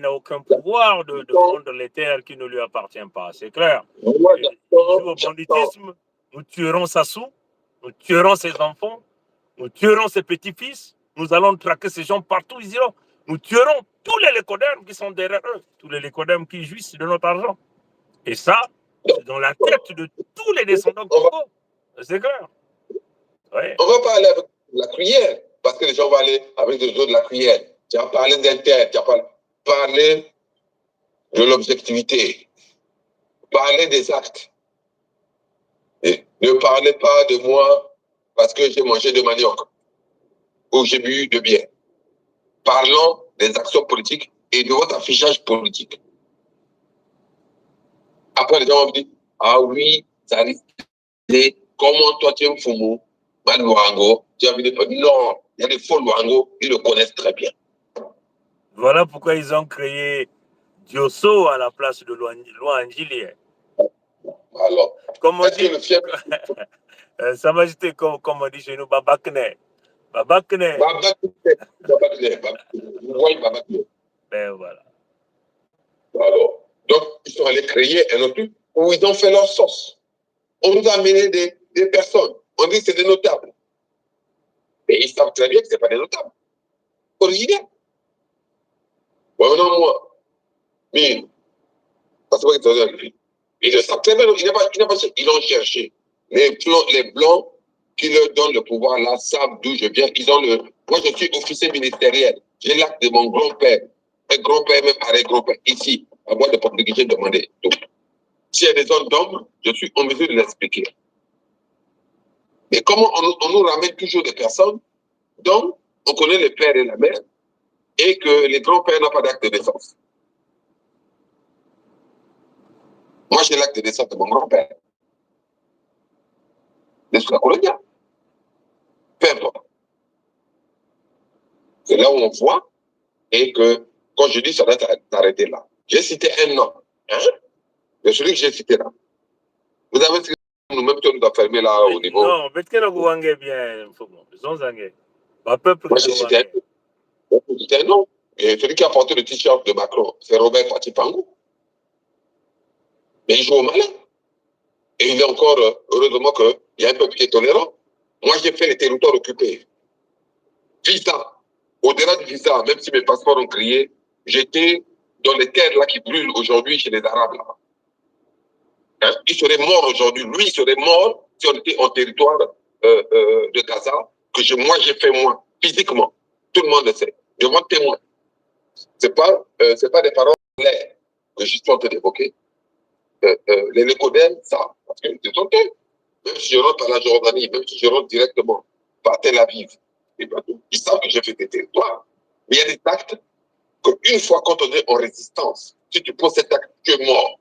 A: n'a aucun pouvoir de vendre les terres qui ne lui appartiennent pas, c'est clair. Il joue au banditisme, nous tuerons Sassou, nous tuerons ses enfants, nous tuerons ses petits-fils, nous allons traquer ces gens partout, ils iront. Nous tuerons tous les lécodermes qui sont derrière eux, tous les lécodermes qui jouissent de notre argent. Et ça, c'est dans la tête de tous les descendants Congo. C'est clair. Ouais.
B: On va pas aller avec la cuillère, parce que les gens vont aller avec les autres de la cuillère. Tu as parlé d'intérêt, tu as parlé de l'objectivité, parler des actes. Et ne parlez pas de moi parce que j'ai mangé de manioc ou j'ai bu de bière. Parlons des actions politiques et de votre affichage politique. Après, les gens vont dire, ah oui, ça risque de... Comment toi tu es un Fumu, man Luango, tu as vu des... Non, il y a des faux Luango, ils le connaissent très bien.
A: Voilà pourquoi ils ont créé Diosso à la place de Luangili.
B: Alors,
A: comme on dit, Sa Majesté, comme on dit chez nous, Babakne. Babakne. Ben voilà.
B: Alors, donc, ils sont allés créer un autre truc où ils ont fait leur sauce. On nous a amené des personnes. On dit que c'est des notables. Mais ils savent très bien que ce n'est pas des notables. Originaires. Ouais, non, moi. Mais, ça se voit qu'ils ont arrivé. Ils le savent très bien. Ils l'ont cherché. Les Blancs qui leur donnent le pouvoir là savent d'où je viens. Ils ont le... Moi, je suis officier ministériel. J'ai l'acte de mon grand-père. Un grand-père, même arrière-grand-père, ici. À moi de pas obliger de demander. Donc, s'il y a des zones d'ombre, je suis en mesure de l'expliquer. Mais comment on nous ramène toujours des personnes dont on connaît le père et la mère et que les grands-pères n'ont pas d'acte de naissance. Moi, j'ai l'acte de naissance de mon grand-père. De ce colonial. Peu importe. C'est là où on voit et que, quand je dis ça doit t'arrêter là. J'ai cité un nom. Hein? De celui que j'ai cité là. Vous avez dit que nous-mêmes, tu nous as fermé là au niveau.
C: Non, mais tu es bien.
B: Moi, j'ai cité un nom. Et celui qui a porté le t-shirt de Macron, c'est Robert Patipangou. Mais il joue au malin. Et il est encore, heureusement qu'il y a un peuple qui est tolérant. Moi, j'ai fait les territoires occupés. Visa. Au-delà du visa, même si mes passeports ont crié, j'étais dans les terres là qui brûlent aujourd'hui chez les Arabes là. Hein? Il serait mort aujourd'hui. Lui, il serait mort si on était en territoire de Gaza, que moi j'ai fait moi, physiquement. Tout le monde le sait. Je vois témoin. C'est pas des paroles claires que je suis en train d'évoquer. Les Lécodènes, ça, parce que c'est son temps. Même si je rentre par la Jordanie, même si je rentre directement par Tel Aviv, ils savent que j'ai fait des territoires. Mais il y a des actes qu'une fois quand on est en résistance, si tu poses cet acte, tu es mort.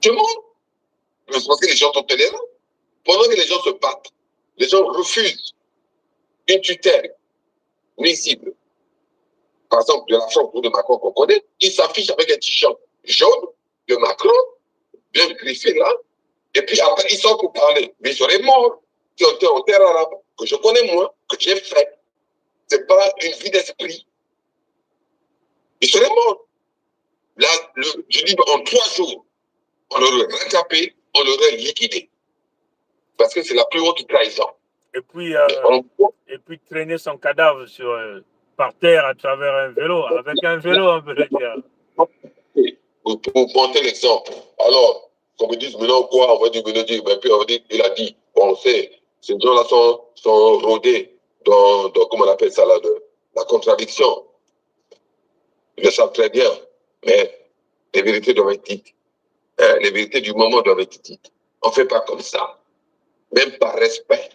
B: Tu es mort. Mais c'est parce que les gens sont tolérants. Pendant que les gens se battent, les gens refusent une tutelle nuisible. Par exemple, de la France ou de Macron qu'on connaît, ils s'affichent avec un t-shirt jaune de Macron, bien griffé là, et puis après, ils sont pour parler. Mais ils seraient morts qui ont été en terre arabe, que je connais moi, que j'ai fait. Ce n'est pas une vie d'esprit. Ils seraient morts. Là, je dis, en 3 jours, on l'aurait rattrapé, on l'aurait liquidé. Parce que c'est la plus haute trahison.
C: Et puis traîner son cadavre par terre à travers un vélo. Avec un vélo, on peut le dire.
B: Pour monter l'exemple. Alors, qu'on me dise maintenant quoi, on va dire, mais puis on va dire, il a dit, bon, on sait, ces gens-là sont rodés dans, comment on appelle ça là, la contradiction. Ils le savent très bien, mais les vérités doivent être dites. Hein, les vérités du moment doivent être dites. On ne fait pas comme ça, même par respect.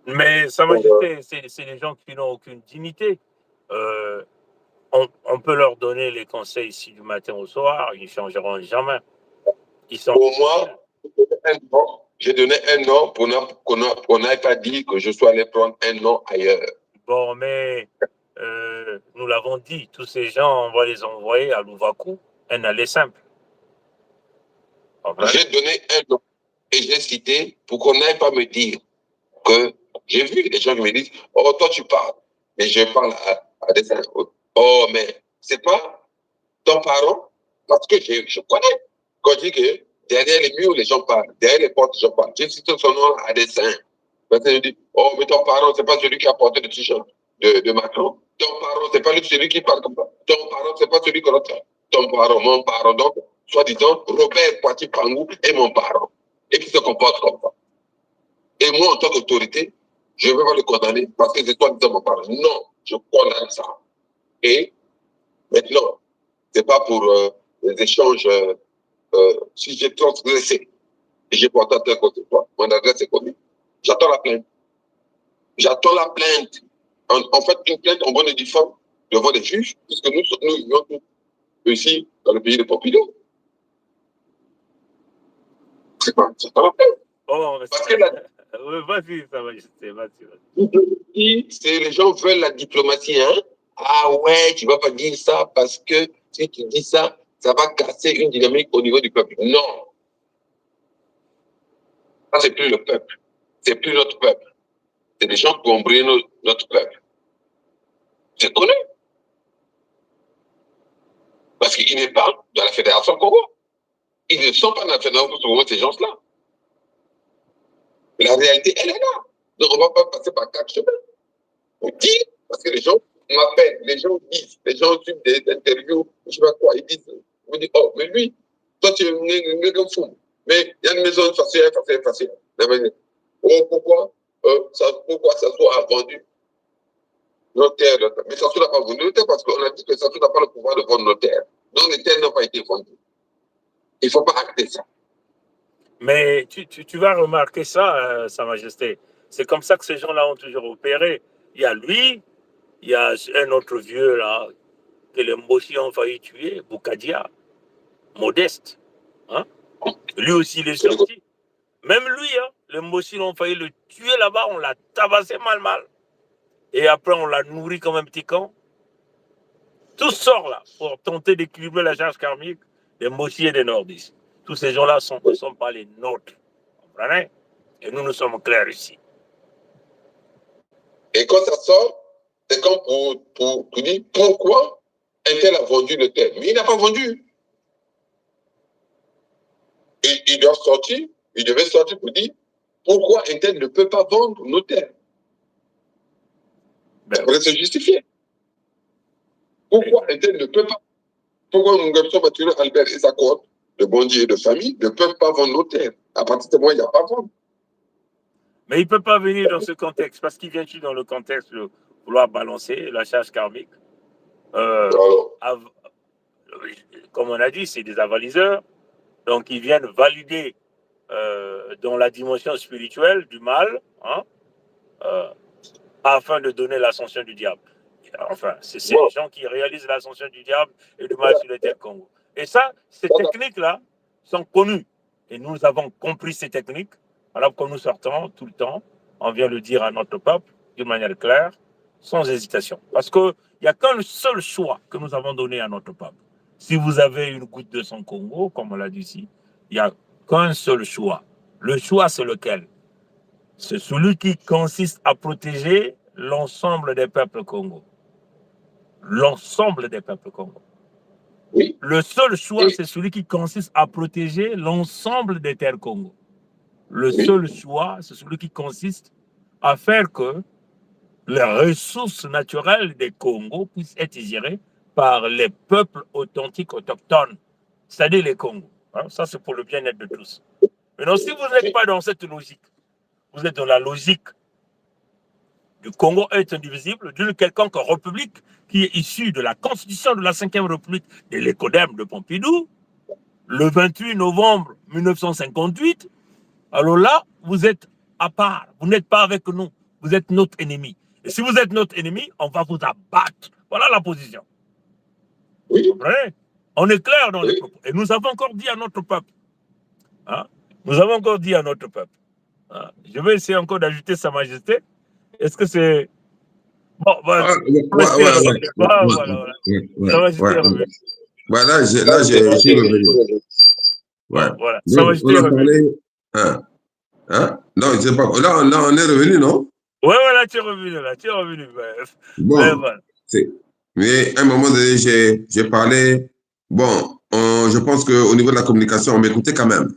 C: Mais Sa Majesté, c'est des gens qui n'ont aucune dignité. On peut leur donner les conseils ici du matin au soir, ils ne changeront jamais.
B: Pour moi, j'ai donné un nom pour qu'on n'aille pas dire que je sois allé prendre un nom ailleurs.
C: Bon, mais nous l'avons dit, tous ces gens, on va les envoyer à Louvakou, un aller simple.
B: J'ai donné un nom et j'ai cité pour qu'on n'aille pas me dire que j'ai vu des gens qui me disent, oh, toi tu parles, mais je parle à des gens. Oh, mais c'est pas ton parent, parce que je connais. Quand je dis que derrière les murs, les gens parlent, derrière les portes, les gens parlent. J'ai cité son nom à dessein. Parce que je dis, oh, mais ton parent, c'est pas celui qui a porté le t-shirt de Macron. Ton parent, c'est pas celui qui parle comme ça. Ton parent, c'est pas celui qu'on a fait. Ton parent, mon parent. Donc, soi-disant, Robert Patipangou est mon parent. Et qui se comporte comme ça. Et moi, en tant qu'autorité, je ne vais pas le condamner parce que c'est toi qui mon parent. Non, je condamne ça. Et maintenant, ce n'est pas pour les échanges. Si j'ai transgressé et j'ai porté à tel côté toi, mon adresse est connue. J'attends la plainte. J'attends la plainte. En fait, une plainte en bonne et due forme devant les juges, puisque nous vivons tous ici dans le pays de Pompidou. C'est pas la plainte.
C: Oh,
B: parce que
C: vas-y, Sa Majesté, vas-y.
B: C'est les gens veulent la diplomatie, hein? Ah ouais, tu ne vas pas dire ça parce que si tu dis ça, ça va casser une dynamique au niveau du peuple. Non. Ça, c'est plus le peuple. C'est plus notre peuple. C'est des gens qui ont brûlé notre peuple. C'est connu. Parce qu'il n'est pas dans la Fédération Congo. Ils ne sont pas dans la Fédération Congo, ces gens-là. La réalité, elle est là. Donc, on ne va pas passer par 4 chemins. On dit, parce que les gens m'appellent, les gens disent, les gens suivent des interviews, je ne sais pas quoi, ils disent, on me dit, oh, mais lui, toi, tu es un fou. Mais il y a une maison facile. Oh, pourquoi ça soit vendu notaire. Mais ça ne l'a pas vendu notaire parce qu'on a dit que ça n'a pas le pouvoir de vendre notaire. dont les terres n'ont pas été vendues. Il ne faut pas acter ça.
C: Mais tu vas remarquer ça, Sa Majesté. C'est comme ça que ces gens-là ont toujours opéré. Il y a lui, il y a un autre vieux là, que les Mbossi ont failli tuer, Boukadia, Modeste. Hein? Lui aussi, il est sorti. Même lui, hein, les Mbossi l'ont failli le tuer là-bas, on l'a tabassé mal. Et après, on l'a nourri comme un petit con. Tout sort là pour tenter d'équilibrer la charge karmique des Mbossi et des Nordistes. Tous ces gens-là ne sont pas les nôtres. Vous comprenez? Et nous sommes clairs ici.
B: Et quand ça sort, c'est comme pour dire pourquoi un tel a vendu le terre. Mais il n'a pas vendu. Il doit sortir, il devait sortir pour dire pourquoi un tel ne peut pas vendre nos terres. Ça pourrait se justifier. Pourquoi un tel ne peut pas? Pourquoi Mungamso Mathieu, Albert et sa cohorte de bandits et de famille ne peuvent pas vendre nos terres? À partir de ce moment, il n'y a pas de vente.
C: Mais il ne peut pas venir dans ce contexte, parce qu'il vient juste dans le contexte de vouloir balancer la charge karmique. Comme on a dit, c'est des avaliseurs. Donc, ils viennent valider dans la dimension spirituelle du mal, hein, afin de donner l'ascension du diable. Enfin, c'est ces gens qui réalisent l'ascension du diable et du mal sur les terres Congo. Et ça, ces techniques-là sont connues. Et nous avons compris ces techniques. Alors que nous sortons tout le temps, on vient le dire à notre peuple d'une manière claire, sans hésitation. Parce qu'il n'y a qu'un seul choix que nous avons donné à notre peuple. Si vous avez une goutte de sang Congo, comme on l'a dit ici, il n'y a qu'un seul choix. Le choix, c'est lequel? C'est celui qui consiste à protéger l'ensemble des peuples Congo. L'ensemble des peuples Congo.
B: Oui.
C: Le seul choix, c'est celui qui consiste à protéger l'ensemble des terres Congo. Le seul choix, c'est celui qui consiste à faire que les ressources naturelles des Congo puissent être gérées par les peuples authentiques autochtones, c'est-à-dire les Congos. Hein? Ça, c'est pour le bien-être de tous. Maintenant, si vous n'êtes pas dans cette logique, vous êtes dans la logique du Congo est indivisible, d'une quelconque république qui est issue de la constitution de la 5e République de l'Écodème de Pompidou, le 28 novembre 1958, alors là, vous êtes à part, vous n'êtes pas avec nous, vous êtes notre ennemi. Et si vous êtes notre ennemi, on va vous abattre. Voilà la position.
B: Oui.
C: Vous comprenez? On est clair dans les propos. Et nous avons encore dit à notre peuple, hein? Nous avons encore dit à notre peuple, hein? Je vais essayer encore d'ajouter Sa Majesté. Est-ce que c'est... Bon, voilà. Voilà. Sa Majesté est revenue.
B: Voilà, là, j'ai revenu. Ouais.
C: Voilà. Sa Majesté est revenue.
B: Hein? Non, je sais pas. Là, on est revenu, non?
C: Ouais, là, tu es revenu.
B: Bon,
C: voilà.
B: Mais à un moment donné, j'ai parlé. Bon, je pense qu'au niveau de la communication, on m'écoutait quand même.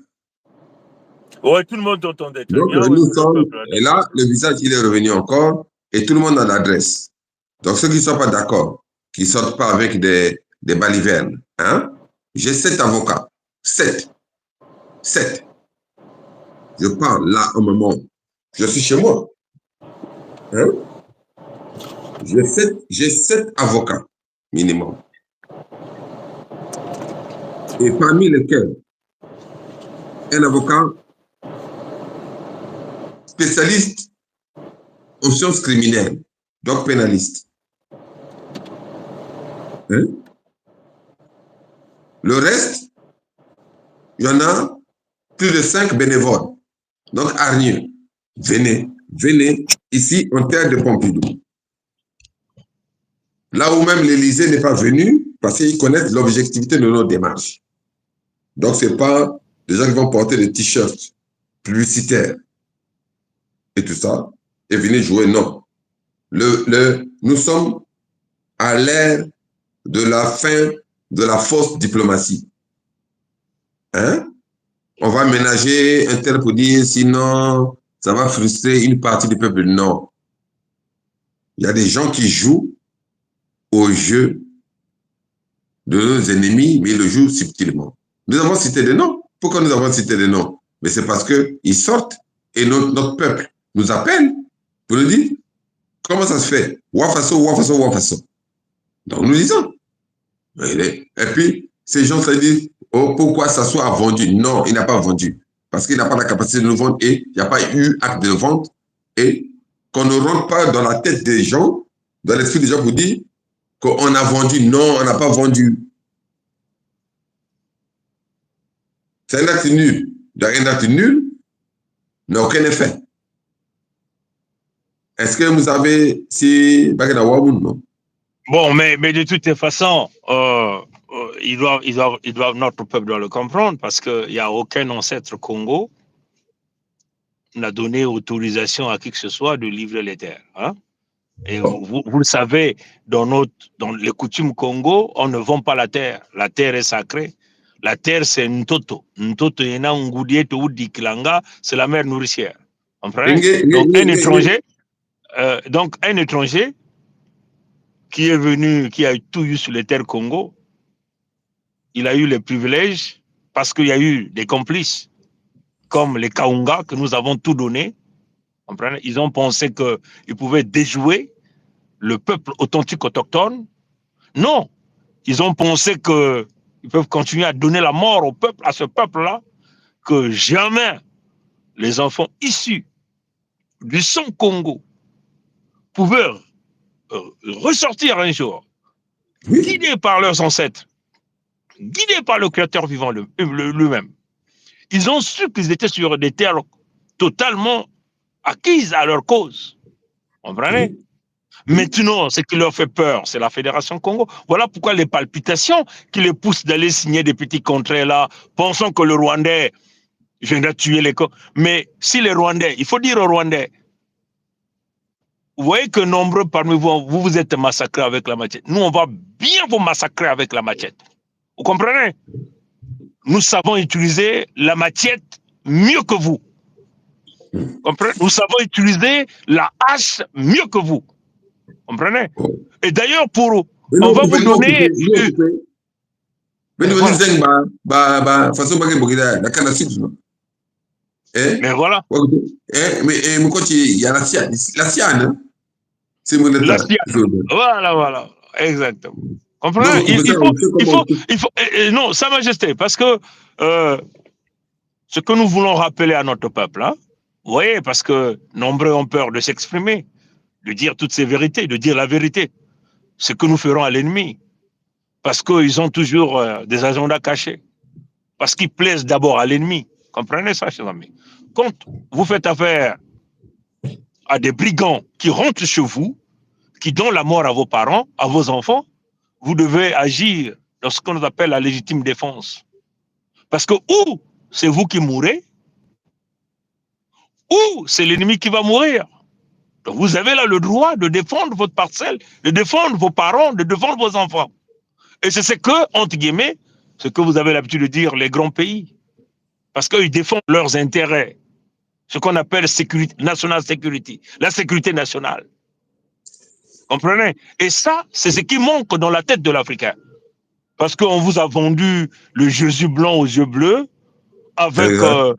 C: Ouais, tout le monde t'entendait.
B: Donc, nous sommes. Et là, le visage, il est revenu encore. Et tout le monde a l'adresse. Donc, ceux qui ne sont pas d'accord, qui ne sortent pas avec des balivernes, hein? J'ai 7 avocats. 7. Je parle là, au moment. Je suis chez moi. Hein? J'ai 7 avocats, minimum. Et parmi lesquels, un avocat spécialiste en sciences criminelles, donc pénaliste. Hein? Le reste, il y en a plus de 5 bénévoles. Donc, hargneux, venez ici en terre de Pompidou. Là où même l'Élysée n'est pas venu, parce qu'ils connaissent l'objectivité de nos démarches. Donc, ce n'est pas des gens qui vont porter des t-shirts publicitaires et tout ça, et venir jouer, non. Nous sommes à l'ère de la fin de la fausse diplomatie. Hein? On va ménager un tel pour dire, sinon, ça va frustrer une partie du peuple. Non. Il y a des gens qui jouent au jeu de nos ennemis, mais ils le jouent subtilement. Nous avons cité des noms. Pourquoi nous avons cité des noms? Mais c'est parce qu'ils sortent et notre peuple nous appelle pour nous dire comment ça se fait. Wafaso. Donc nous disons. Et puis, ces gens se disent, oh, pourquoi ça soit vendu? Non, il n'a pas vendu. Parce qu'il n'a pas la capacité de le vendre et il n'y a pas eu acte de vente. Et qu'on ne rentre pas dans la tête des gens, dans l'esprit des gens pour dire qu'on a vendu. Non, on n'a pas vendu. C'est un acte nul. Donc, un acte nul n'a aucun effet. Est-ce que vous avez... Si... Non.
A: Bon, mais de toute façon, notre peuple doit le comprendre parce qu'il n'y a aucun ancêtre Congo n'a donné autorisation à qui que ce soit de livrer les terres. Hein? Et vous le savez, dans les coutumes Congo, on ne vend pas la terre. La terre est sacrée. La terre, c'est Ntoto. Ntoto, c'est la mère nourricière. Comprenez? Donc, un étranger qui est venu, qui a tout eu sur les terres Congo, il a eu les privilèges parce qu'il y a eu des complices comme les Kaunga que nous avons tout donné. Comprenez? Ils ont pensé qu'ils pouvaient déjouer le peuple authentique autochtone. Non, ils ont pensé qu'ils peuvent continuer à donner la mort au peuple, à ce peuple-là, que jamais les enfants issus du sang Congo pouvaient ressortir un jour, guidés par leurs ancêtres, guidés par le Créateur vivant lui-même. Ils ont su qu'ils étaient sur des terres totalement acquises à leur cause. Vous comprenez? Maintenant, ce qui leur fait peur, c'est la Fédération Congo. Voilà pourquoi les palpitations qui les poussent d'aller signer des petits contrats là, pensant que le Rwandais viendra tuer les Congolais. Mais si les Rwandais, il faut dire aux Rwandais, vous voyez que nombreux parmi vous, vous êtes massacrés avec la machette. Nous, on va bien vous massacrer avec la machette. Vous comprenez? Nous savons utiliser la machette mieux que vous. Comprenez? Nous savons utiliser la hache mieux que vous. Comprenez? Et d'ailleurs, on va vous donner... Mais voilà.
B: Mais quand il y a la sienne, c'est mon état.
A: Voilà, exactement. Comprenez? Il faut, non, Sa Majesté, parce que ce que nous voulons rappeler à notre peuple, hein, vous voyez, parce que nombreux ont peur de s'exprimer, de dire toutes ces vérités, de dire la vérité, ce que nous ferons à l'ennemi, parce qu'ils ont toujours des agendas cachés, parce qu'ils plaisent d'abord à l'ennemi. Comprenez ça, chers amis? Quand vous faites affaire à des brigands qui rentrent chez vous, qui donnent la mort à vos parents, à vos enfants, vous devez agir dans ce qu'on appelle la légitime défense. Parce que ou c'est vous qui mourrez, ou c'est l'ennemi qui va mourir. Donc vous avez là le droit de défendre votre parcelle, de défendre vos parents, de défendre vos enfants. Et c'est ce que, entre guillemets, ce que vous avez l'habitude de dire les grands pays. Parce qu'ils défendent leurs intérêts. Ce qu'on appelle national security, la sécurité nationale. Comprenez? Et ça, c'est ce qui manque dans la tête de l'Africain. Parce qu'on vous a vendu le Jésus blanc aux yeux bleus avec la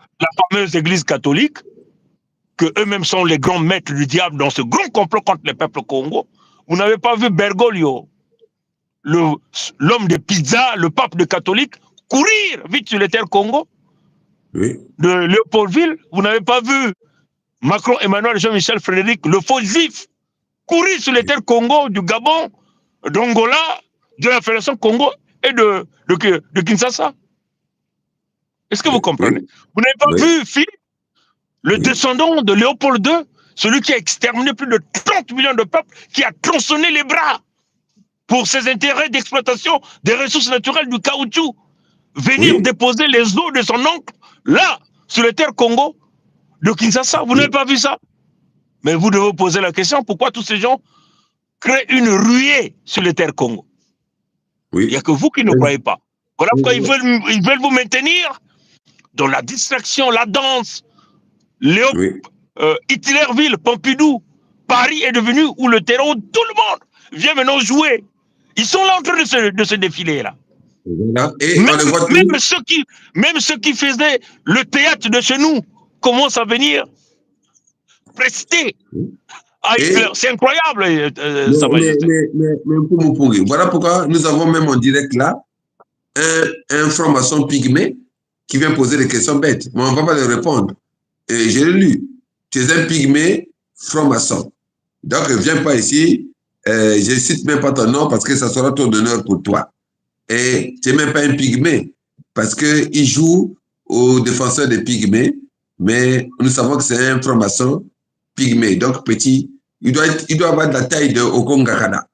A: fameuse église catholique, que eux-mêmes sont les grands maîtres du diable dans ce grand complot contre le peuple Congo. Vous n'avez pas vu Bergoglio, l'homme de pizza, le pape de catholique, courir vite sur les terres Congo?
B: Oui.
A: De Léopoldville? Vous n'avez pas vu Macron, Emmanuel, Jean-Michel, Frédéric, le faux juif, courir sur les terres Congo, du Gabon, d'Angola, de la Fédération Congo et de Kinshasa? Est-ce que vous comprenez? Vous n'avez pas vu Philippe, le descendant de Léopold II, celui qui a exterminé plus de 30 millions de peuples, qui a tronçonné les bras pour ses intérêts d'exploitation des ressources naturelles du caoutchouc, venir déposer les os de son oncle, là, sur les terres Congo, de Kinshasa? Vous n'avez pas vu ça? Mais vous devez vous poser la question, pourquoi tous ces gens créent une ruée sur les terres Congo? Il n'y a que vous qui ne croyez pas. Voilà pourquoi ils veulent vous maintenir dans la distraction, la danse. Hitlerville, Pompidou, Paris est devenu où le terrain où tout le monde vient maintenant jouer. Ils sont là en train de se défiler là.
B: Et
A: même ceux qui faisaient le théâtre de chez nous commencent à venir prester à Hitler. C'est incroyable, Sa Majesté.
B: Mais voilà pourquoi nous avons même en direct là un franc-maçon pygmée qui vient poser des questions bêtes. Mais on ne va pas lui répondre. Et je l'ai lu. Tu es un pygmée franc-maçon. Donc, ne viens pas ici. Je ne cite même pas ton nom parce que ça sera ton honneur pour toi. Et tu n'es même pas un pygmée parce qu'il joue aux défenseurs des pygmées, mais nous savons que c'est un franc-maçon pygmée, donc petit. Il doit avoir de la taille de Okongakana.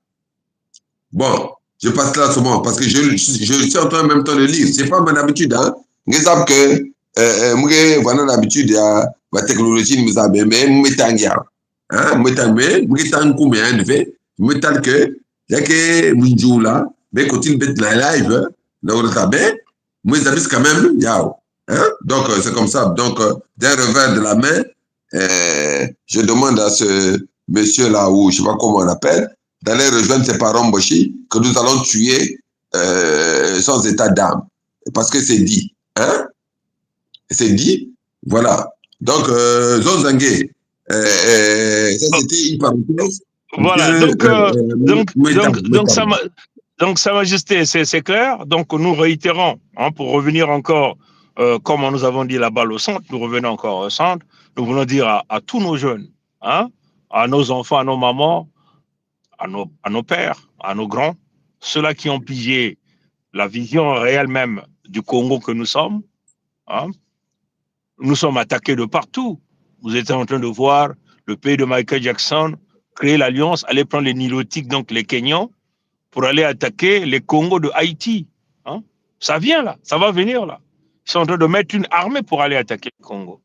B: Bon, je passe là ce moment parce que je suis en train en même temps de lire. Ce n'est pas mon habitude. Hein? Vous savez que moi, voilà l'habitude, la technologie nous a bien, mais moi, que Munjou là, mais quand il met la live, là où il est, moi, j'habite quand même, yao. Hein? Donc, c'est comme ça. Donc, d'un revers de la main, je demande à ce monsieur là, ou je ne sais pas comment on l'appelle, d'aller rejoindre ses parents Boshi, que nous allons tuer sans état d'âme. Parce que c'est dit. Hein? C'est dit. Voilà. Donc, Zonzangue, ça c'était une parenthèse.
A: Voilà, donc Sa Majesté, c'est clair. Donc, nous réitérons, hein, pour revenir encore, comme nous avons dit la balle au centre, nous revenons encore au centre. Nous voulons dire à tous nos jeunes, hein, à nos enfants, à nos mamans, à nos pères, à nos grands, ceux-là qui ont pigé la vision réelle même du Congo que nous sommes, hein, nous sommes attaqués de partout. Vous êtes en train de voir le pays de Michael Jackson créer l'alliance, aller prendre les Nilotiques, donc les Kenyans, pour aller attaquer les Congos de Haïti. Hein? Ça vient là, ça va venir là. Ils sont en train de mettre une armée pour aller attaquer le Congo.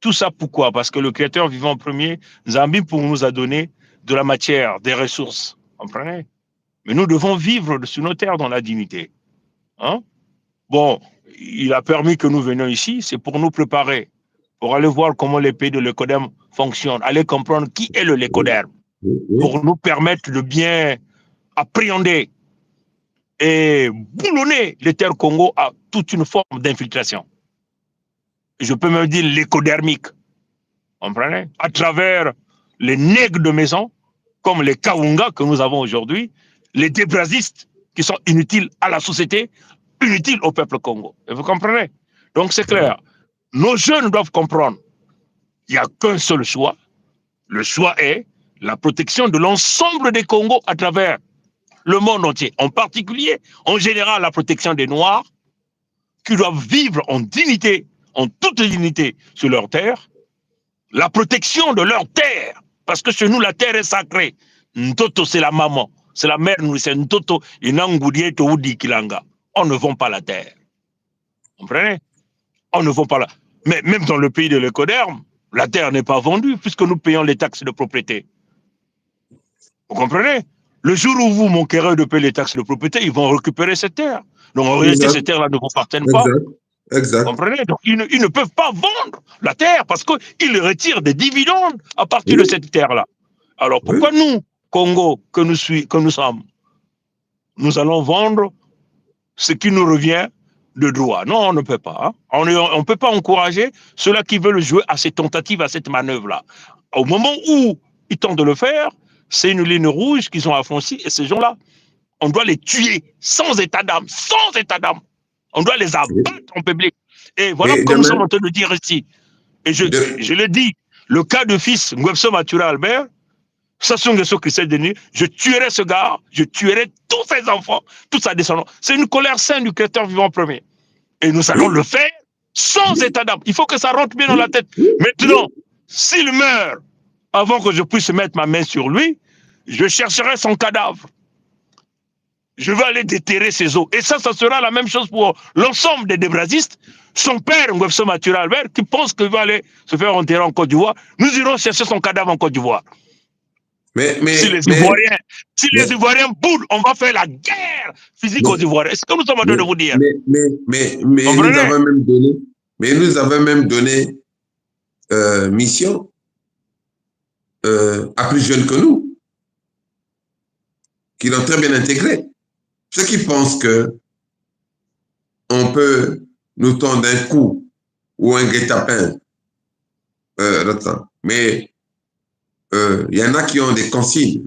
A: Tout ça pourquoi? Parce que le Créateur vivant premier, Zambi, pour nous a donné de la matière, des ressources. Comprenez? Mais nous devons vivre sur nos terres dans la dignité. Hein? Bon, il a permis que nous venions ici, c'est pour nous préparer, pour aller voir comment les pays de l'écoderme fonctionnent, aller comprendre qui est le l'écoderme, pour nous permettre de bien appréhender et boulonner les terres Congo à toute une forme d'infiltration. Je peux même dire l'écodermique, comprenez? À travers les nègres de maison, comme les Kaunga que nous avons aujourd'hui, les débrasistes qui sont inutiles à la société, inutiles au peuple Congo. Et vous comprenez? Donc c'est clair. Nos jeunes doivent comprendre. Il n'y a qu'un seul choix. Le choix est la protection de l'ensemble des Congos à travers le monde entier. En particulier, en général, la protection des Noirs qui doivent vivre en dignité, en toute dignité sur leur terre. La protection de leur terre. Parce que chez nous, la terre est sacrée. Ntoto, c'est la maman. C'est la mère nourricière. Ntoto, inangoudie, toudi, kilanga. On ne vend pas la terre. Vous comprenez? On ne vend pas la... Mais même dans le pays de l'écoderme, la terre n'est pas vendue puisque nous payons les taxes de propriété. Vous comprenez? Le jour où vous manquerez de payer les taxes de propriété, ils vont récupérer cette terre. Donc en réalité, ces terres-là ne vous appartiennent pas.
B: Exact.
A: Vous comprenez? Donc ils ne peuvent pas vendre la terre parce qu'ils retirent des dividendes à partir de cette terre-là. Alors pourquoi nous, Congo, que nous sommes, nous allons vendre ce qui nous revient de droit? Non, on ne peut pas. Hein? On ne peut pas encourager ceux-là qui veulent jouer à ces tentatives, à cette manœuvre-là. Au moment où ils tentent de le faire, c'est une ligne rouge qu'ils ont affranchie et ces gens-là, on doit les tuer sans état d'âme, sans état d'âme. On doit les abattre en public. Et voilà ce que nous sommes en train de dire ici. Et je le dis, le cas de fils Ngwebso Matura Albert, Sassou Nguesso Christelle Denis, je tuerai ce gars, je tuerai tous ses enfants, toute sa descendance. C'est une colère saine du Créateur vivant premier. Et nous allons le faire sans état d'âme. Il faut que ça rentre bien dans la tête. Maintenant, s'il meurt avant que je puisse mettre ma main sur lui, je chercherai son cadavre. Je vais aller déterrer ses os. Et ça sera la même chose pour l'ensemble des débrasistes. Son père, Ngwebso Matura Albert, qui pense qu'il va aller se faire enterrer en Côte d'Ivoire, nous irons chercher son cadavre en Côte d'Ivoire. Si les Ivoiriens boudent, on va faire la guerre physique aux Ivoiriens. Est-ce que nous sommes en train de vous dire?
B: Nous avons même donné mission à plus jeunes que nous, qui l'ont très bien intégré. Ceux qui pensent que on peut nous tendre un coup ou un guet-apens, mais il y en a qui ont des consignes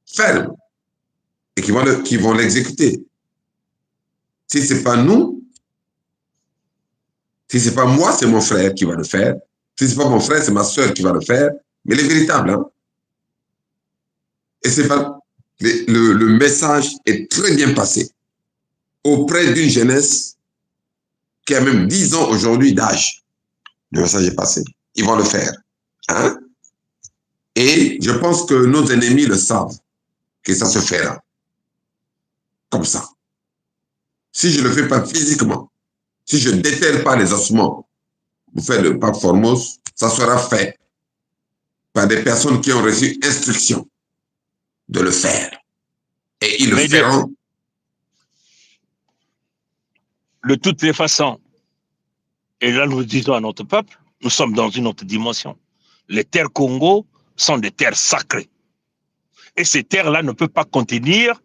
B: fermes et qui vont l'exécuter. Si ce n'est pas nous, si ce n'est pas moi, c'est mon frère qui va le faire. Si ce n'est pas mon frère, c'est ma soeur qui va le faire. Mais les véritables, hein. Et c'est pas... Le message est très bien passé auprès d'une jeunesse qui a même 10 ans aujourd'hui d'âge. Le message est passé. Ils vont le faire. Hein? Et je pense que nos ennemis le savent, que ça se fera. Comme ça. Si je ne le fais pas physiquement, si je ne déterre pas les ossements pour faire le pape Formose, ça sera fait par des personnes qui ont reçu instruction de le faire. Et ils le feront.
A: De toutes les façons, et là nous disons à notre peuple, nous sommes dans une autre dimension. Les terres Congo sont des terres sacrées. Et ces terres-là ne peuvent pas contenir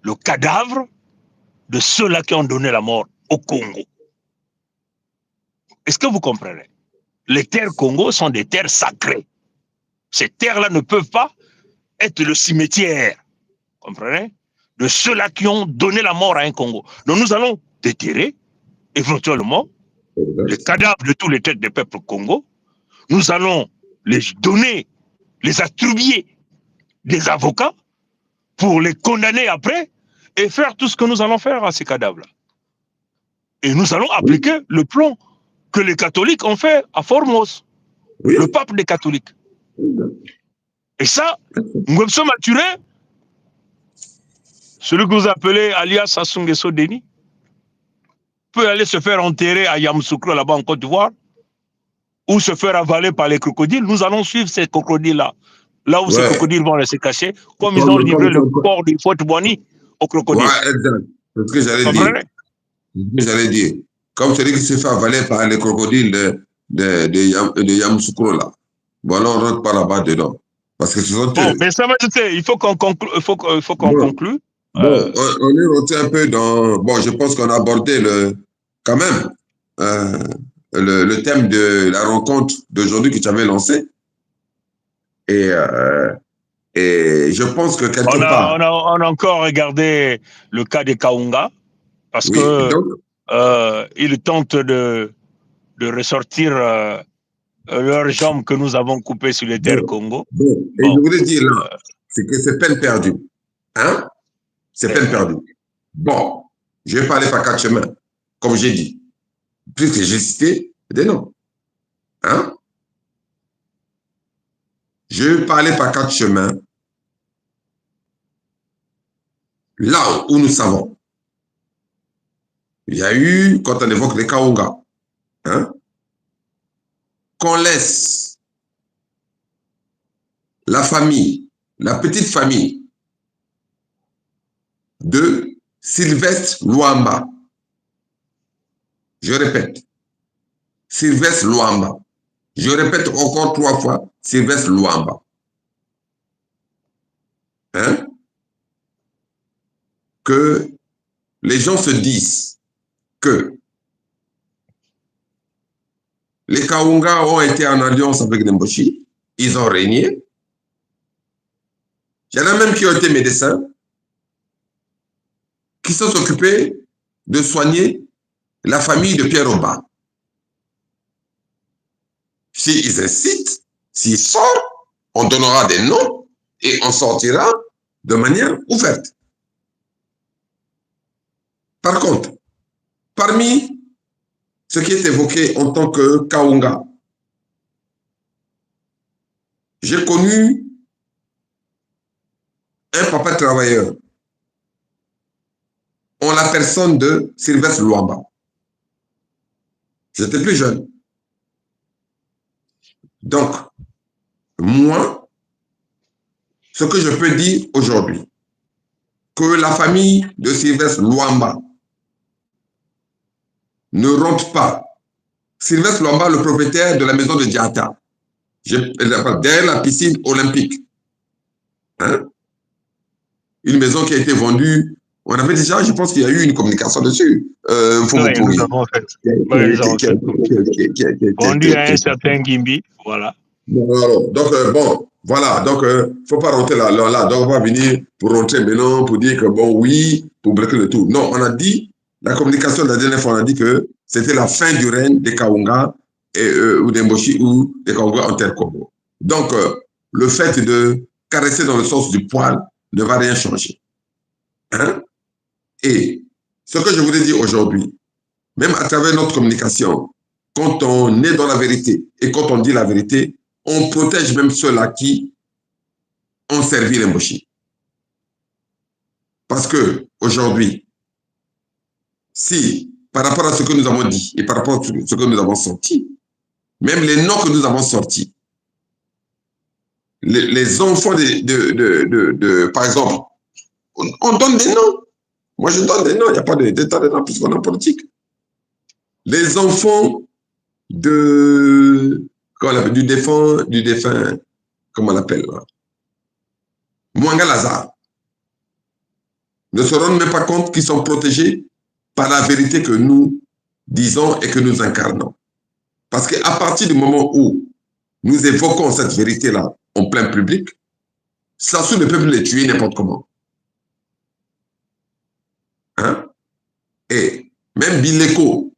A: le cadavre de ceux-là qui ont donné la mort au Congo. Est-ce que vous comprenez? Les terres Congo sont des terres sacrées. Ces terres-là ne peuvent pas être le cimetière, comprenez, de ceux-là qui ont donné la mort à un Congo. Donc nous allons déterrer, éventuellement, les cadavres de tous les têtes des peuples Congo. Nous allons les donner, les attribuer des avocats pour les condamner après et faire tout ce que nous allons faire à ces cadavres-là. Et nous allons appliquer le plan que les catholiques ont fait à Formose, le pape des catholiques. Et ça, Ngwemso Maturé, celui que vous appelez alias Sassou Nguesso Deni, peut aller se faire enterrer à Yamoussoukro, là-bas en Côte d'Ivoire, ou se faire avaler par les crocodiles. Nous allons suivre ces crocodiles-là. Là où ces crocodiles vont rester cachés, comme ils ont livré le corps du Fort Boigny aux crocodiles.
B: Ouais, exact. C'est ce que j'allais dire. C'est ce que j'allais dire. Comme celui qui se fait avaler par les crocodiles de Yamoussoukro, là. Bon, là, on ne rentre pas là-bas dedans. Parce que ce sont
A: bon, mais ça, il faut qu'on conclue. Conclue.
B: Bon, on est rentré un peu dans... Bon, je pense qu'on a abordé quand même le thème de la rencontre d'aujourd'hui que tu avais lancé. Et je pense que quelque part...
A: On a encore regardé le cas de Kaunga, parce ils tentent de ressortir leurs jambes que nous avons coupées sur les terres Congo.
B: Et je voulais dire là, c'est que c'est peine perdue. Hein? C'est peine perdue. Bon, je vais parler par 4 chemins, comme j'ai dit. Puisque j'ai cité des noms. Hein? Je vais parler par 4 chemins. Là où nous savons. Il y a eu, quand on évoque les Kaunga, hein, qu'on laisse la famille, la petite famille de Sylvestre Luamba. Je répète, Sylvestre Luamba. Je répète encore 3 fois, Sylvestre Luamba. Hein? Que les gens se disent que les Kaunga ont été en alliance avec les Mboshi, ils ont régné. Il y en a même qui ont été médecins, qui sont occupés de soigner la famille de Pierre Oba. S'ils incitent, s'ils sortent, on donnera des noms et on sortira de manière ouverte. Par contre, parmi ce qui est évoqué en tant que Kaunga, j'ai connu un papa travailleur en la personne de Sylvestre Luamba. J'étais plus jeune. Donc, moi, ce que je peux dire aujourd'hui, que la famille de Sylvestre Luamba ne rentre pas. Sylvestre Luamba, le propriétaire de la maison de Diata, derrière la piscine olympique. Hein? Une maison qui a été vendue. On avait déjà, je pense qu'il y a eu une communication dessus.
A: Vendu à un certain Gimbi, voilà.
B: Donc, bon, voilà. Donc, faut pas rentrer là. Donc, on va venir pour rentrer maintenant, pour dire que bon, oui, pour bloquer le tout. Non, on a dit la communication de la dernière fois, on a dit que c'était la fin du règne des Kaunga ou des Mboshi ou des Kaunga en terre Congo. Donc, le fait de caresser dans le sens du poil ne va rien changer. Hein? Et ce que je voulais dire aujourd'hui, même à travers notre communication, quand on est dans la vérité et quand on dit la vérité, on protège même ceux-là qui ont servi les Mboshi. Parce que aujourd'hui, si par rapport à ce que nous avons dit et par rapport à ce que nous avons sorti, même les noms que nous avons sortis, les enfants par exemple, on donne des noms. Moi, je donne des noms, il n'y a pas d'état de noms puisqu'on est en politique. Les enfants du défunt, comment on l'appelle là? Mwanga Lazare ne se rendent même pas compte qu'ils sont protégés par la vérité que nous disons et que nous incarnons. Parce qu'à partir du moment où nous évoquons cette vérité-là en plein public, ça sous le peuple les tuer n'importe comment. Hein? Et même Bileko,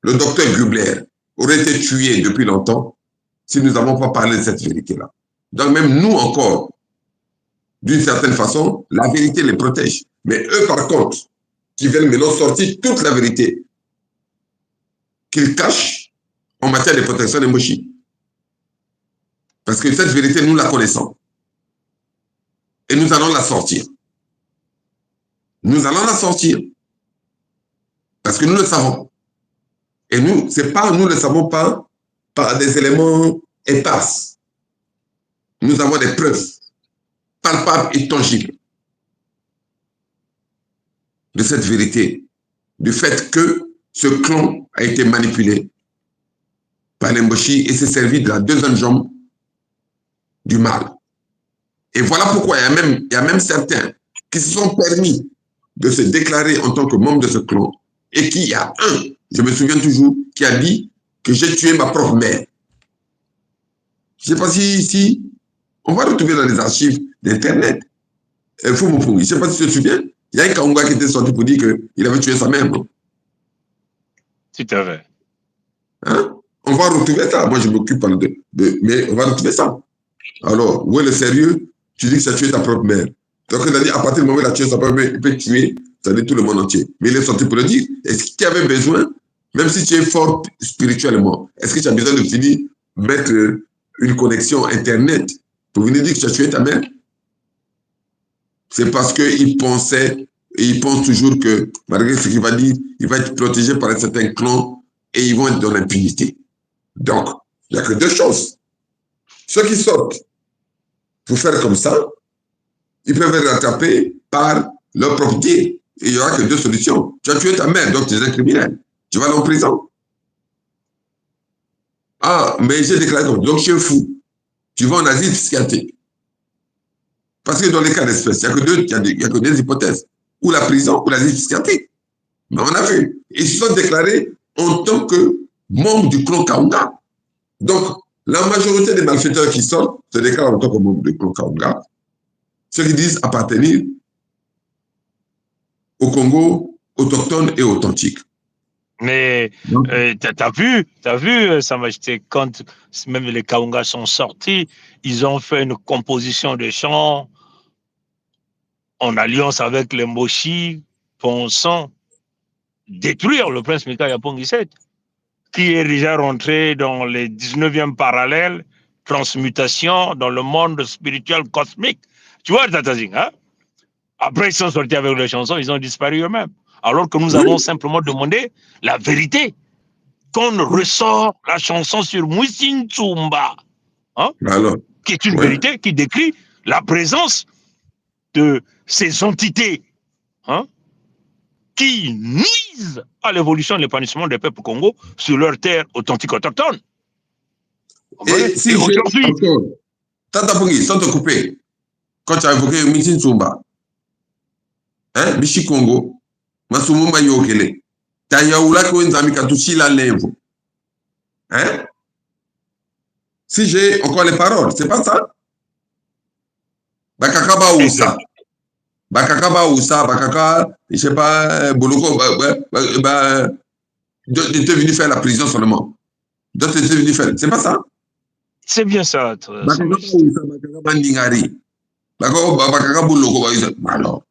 B: le docteur Gubler, aurait été tué depuis longtemps si nous n'avons pas parlé de cette vérité-là. Donc même nous encore, d'une certaine façon, la vérité les protège. Mais eux, par contre, qui veulent maintenant sortir toute la vérité qu'ils cachent en matière de protection des Mboshi. Parce que cette vérité, nous la connaissons. Et nous allons la sortir. Nous allons la sortir. Parce que nous le savons. Et nous, nous ne le savons pas par des éléments épars. Nous avons des preuves palpables et tangibles de cette vérité, du fait que ce clan a été manipulé par les Mboshi et s'est servi de la deuxième jambe du mal. Et voilà pourquoi il y a même certains qui se sont permis de se déclarer en tant que membre de ce clan et qui, il y a un, je me souviens toujours, qui a dit que j'ai tué ma propre mère. Je ne sais pas si on va retrouver dans les archives d'Internet. Je ne sais pas si tu te souviens. Il y a un Kaunga qui était sorti pour dire qu'il avait tué sa mère. Non?
A: Tout à fait.
B: Hein? On va retrouver ça. Moi, je m'occupe pas mais on va retrouver ça. Alors, où est le sérieux? Tu dis que tu as tué ta propre mère. Donc, il a dit, à partir du moment où il a tué sa propre mère, il peut tuer, ça dit tout le monde entier. Mais il est sorti pour le dire. Est-ce que tu avais besoin, même si tu es fort spirituellement, est-ce que tu as besoin de finir mettre une connexion Internet pour venir dire que tu as tué ta mère? C'est parce qu'il pensait, et il pense toujours que, malgré ce qu'il va dire, il va être protégé par un certain clan et ils vont être dans l'impunité. Donc, il n'y a que deux choses. Ceux qui sortent pour faire comme ça, ils peuvent être rattrapés par leur propre dire. Il n'y aura que deux solutions. Tu as tué ta mère, donc tu es un criminel. Tu vas aller en prison. Ah, mais j'ai déclaré comme donc je suis fou. Tu vas en asile psychiatrique. Parce que dans les cas d'espèce, il n'y a que deux hypothèses. Ou la prison, ou l'asile psychiatrique. Mais on a vu. Ils se sont déclarés en tant que membres du clan Kaunga. Donc, la majorité des malfaiteurs qui sortent se déclarent en tant que membres du clan Kaunga. Ceux qui disent appartenir au Congo autochtone et authentique.
A: Mais t'as vu, Sa Majesté, quand même les Kaunga sont sortis, ils ont fait une composition de chants en alliance avec les Mboshi, pensant détruire le prince Mikaya Pongiset, qui est déjà rentré dans les 19e parallèles, transmutation dans le monde spirituel cosmique. Tu vois, Tatazing, hein? Après, ils sont sortis avec les chansons, ils ont disparu eux-mêmes. Alors que nous avons simplement demandé la vérité. Qu'on ressort la chanson sur Moussine Tsumba, hein, qui est une vérité qui décrit la présence de ces entités, hein, qui nuisent à l'évolution et l'épanouissement des peuples Congo sur leur terre authentique autochtone.
B: Et si aujourd'hui... Tata Pongi, sans te couper, quand tu as évoqué Moussine Tsumba, hein, Bichi Congo, Masumu Mayokele, Tayaoula Koenzami Katushi la Levo. Hein? Si j'ai encore les paroles, c'est pas ça? Bakakaba Oussa. Bakaka ba Oussa, Bakaka, je sais pas, Boloko, d'autres étaient venus faire la prison seulement. D'autres étaient venus faire. C'est pas ça?
A: C'est bien ça, Sa
B: Bakaka ba
A: Majesté.
B: Oussa, Bakaka ba Ningari. Bakaka Boloko, alors.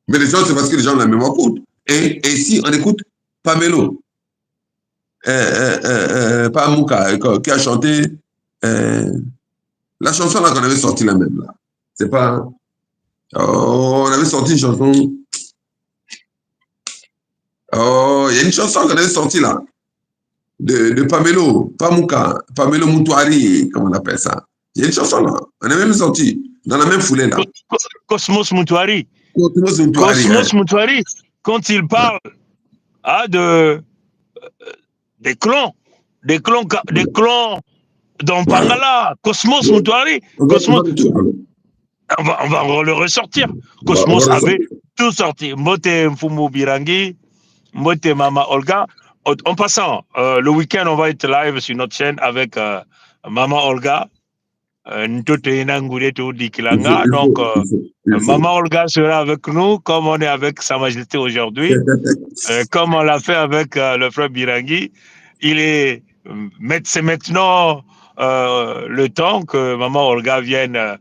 B: Mais les gens, c'est parce que les gens ont la mémoire courte. Et si on écoute Pamelo, Pamouka, qui a chanté la chanson là qu'on avait sortie la même là. C'est pas. Oh, on avait sorti une chanson. Oh, il y a une chanson qu'on avait sortie là. De Pamelo, Pamouka, Pamelo Moutouari, comment on appelle ça. Il y a une chanson là. On a même sorti dans la même foulée là.
A: Cosmos Moutouari.
B: Cosmos Moutouari.
A: Cosmos Moutouari, quand il parle des clans dans Pangala, Cosmos Moutouari, Cosmos, on va le ressortir. Cosmos avait tout sorti. Mbote Mfumu Birangi, Mbote Mama Olga. En passant, le week-end, on va être live sur notre chaîne avec Mama Olga. Donc, Mama Olga sera avec nous, comme on est avec Sa Majesté aujourd'hui, comme on l'a fait avec le frère Birangi. C'est maintenant le temps que Maman Olga vienne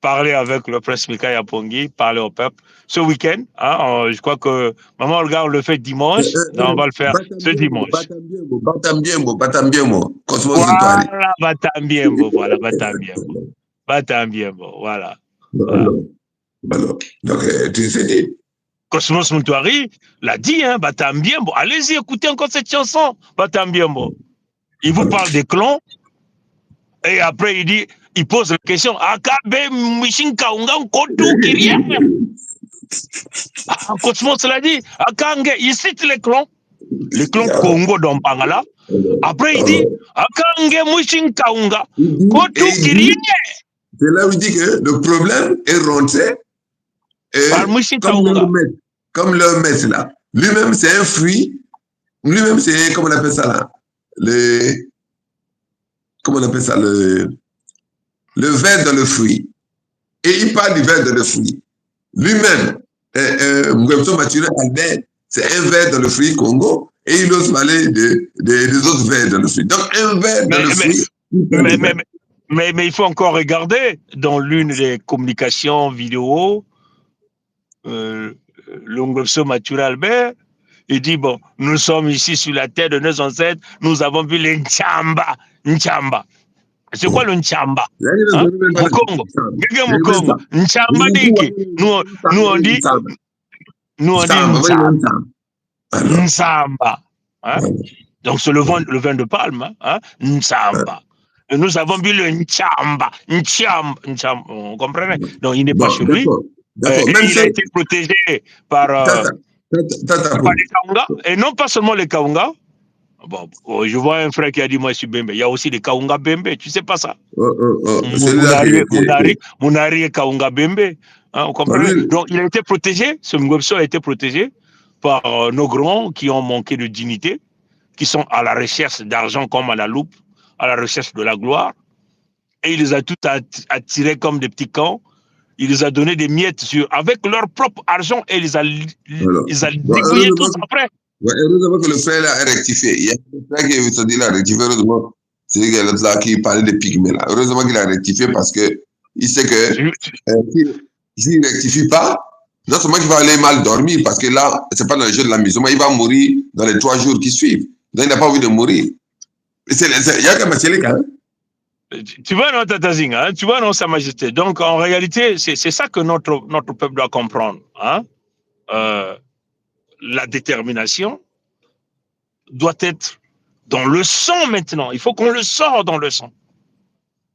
A: parler avec le prince Mika Pongi, parler au peuple. Ce week-end, hein, je crois que Maman Olga, on le fait dimanche, on va le faire ce dimanche. Voilà, Batambiembo, voilà. Batambiembo, voilà.
B: Donc, tu sais dit.
A: Cosmos Moutouari l'a dit, hein, Batambiembo. Allez-y, écoutez encore cette chanson, Batambiembo. Il vous parle des clans, et après il pose la question, Akabe Mishinka Ungan Kotu Kirie. Cosmos l'a dit, Akange, il cite les clans Congo dans Pangala. Après il dit, Akange Mishinka Unga Kotu Kirie.
B: C'est là où il dit que le problème est rentré. Comme leur maître là. Lui-même, c'est un fruit. Lui-même, c'est, comment on appelle ça là? Comment on appelle ça? Le ver dans le fruit. Et il parle du ver dans le fruit. Lui-même, Mouemso Maturé Albert, c'est un ver dans le fruit Congo. Et il ose parler des autres vers dans le fruit. Donc, un ver dans le fruit.
A: Mais il faut encore regarder dans l'une des communications vidéo, Mouemso Maturé Albert, il dit, bon, nous sommes ici sur la terre de nos ancêtres, nous avons vu les Nchamba. C'est quoi le Nchamba? Mukongo. Mukongo. Nchamba diki. Nous on dit Nsamba. Hein? Donc c'est le vin de palme. Hein? Nsamba. Et nous avons vu le Nchamba. Nchamba. On comprenait? Donc il n'est pas chez lui. Il a été protégé par les Kaunga. Et non pas seulement les Kaunga. Bon, je vois un frère qui a dit moi je suis Bembe. Il y a aussi les Kaunga Bembe, tu sais pas ça? Mounari et Kaunga Bembe. Hein, vous comprenez? Donc il a été protégé, ce Mouemso a été protégé par nos grands qui ont manqué de dignité, qui sont à la recherche d'argent comme à la loupe, à la recherche de la gloire. Et il les a tous attirés comme des petits camps. Il les a donné des miettes avec leur propre argent et il les a débrouillés tous après.
B: Ouais, heureusement que le frère là a rectifié. Il y a le frère qui veut dire là, rectifié, heureusement. C'est lui qui parlait des pygmées là. Heureusement qu'il a rectifié parce que il sait que s'il ne rectifie pas, non seulement qu'il va aller mal dormir parce que là, c'est pas dans le jeu de la maison, mais il va mourir dans les 3 jours qui suivent. Donc il n'a pas envie de mourir. Il y a qu'à Machielek, hein.
A: Tu vois, non, Tatazinga, hein? Tu vois, non, Sa Majesté. Donc en réalité, c'est ça que notre peuple doit comprendre. Hein? La détermination doit être dans le sang maintenant. Il faut qu'on le sorte dans le sang.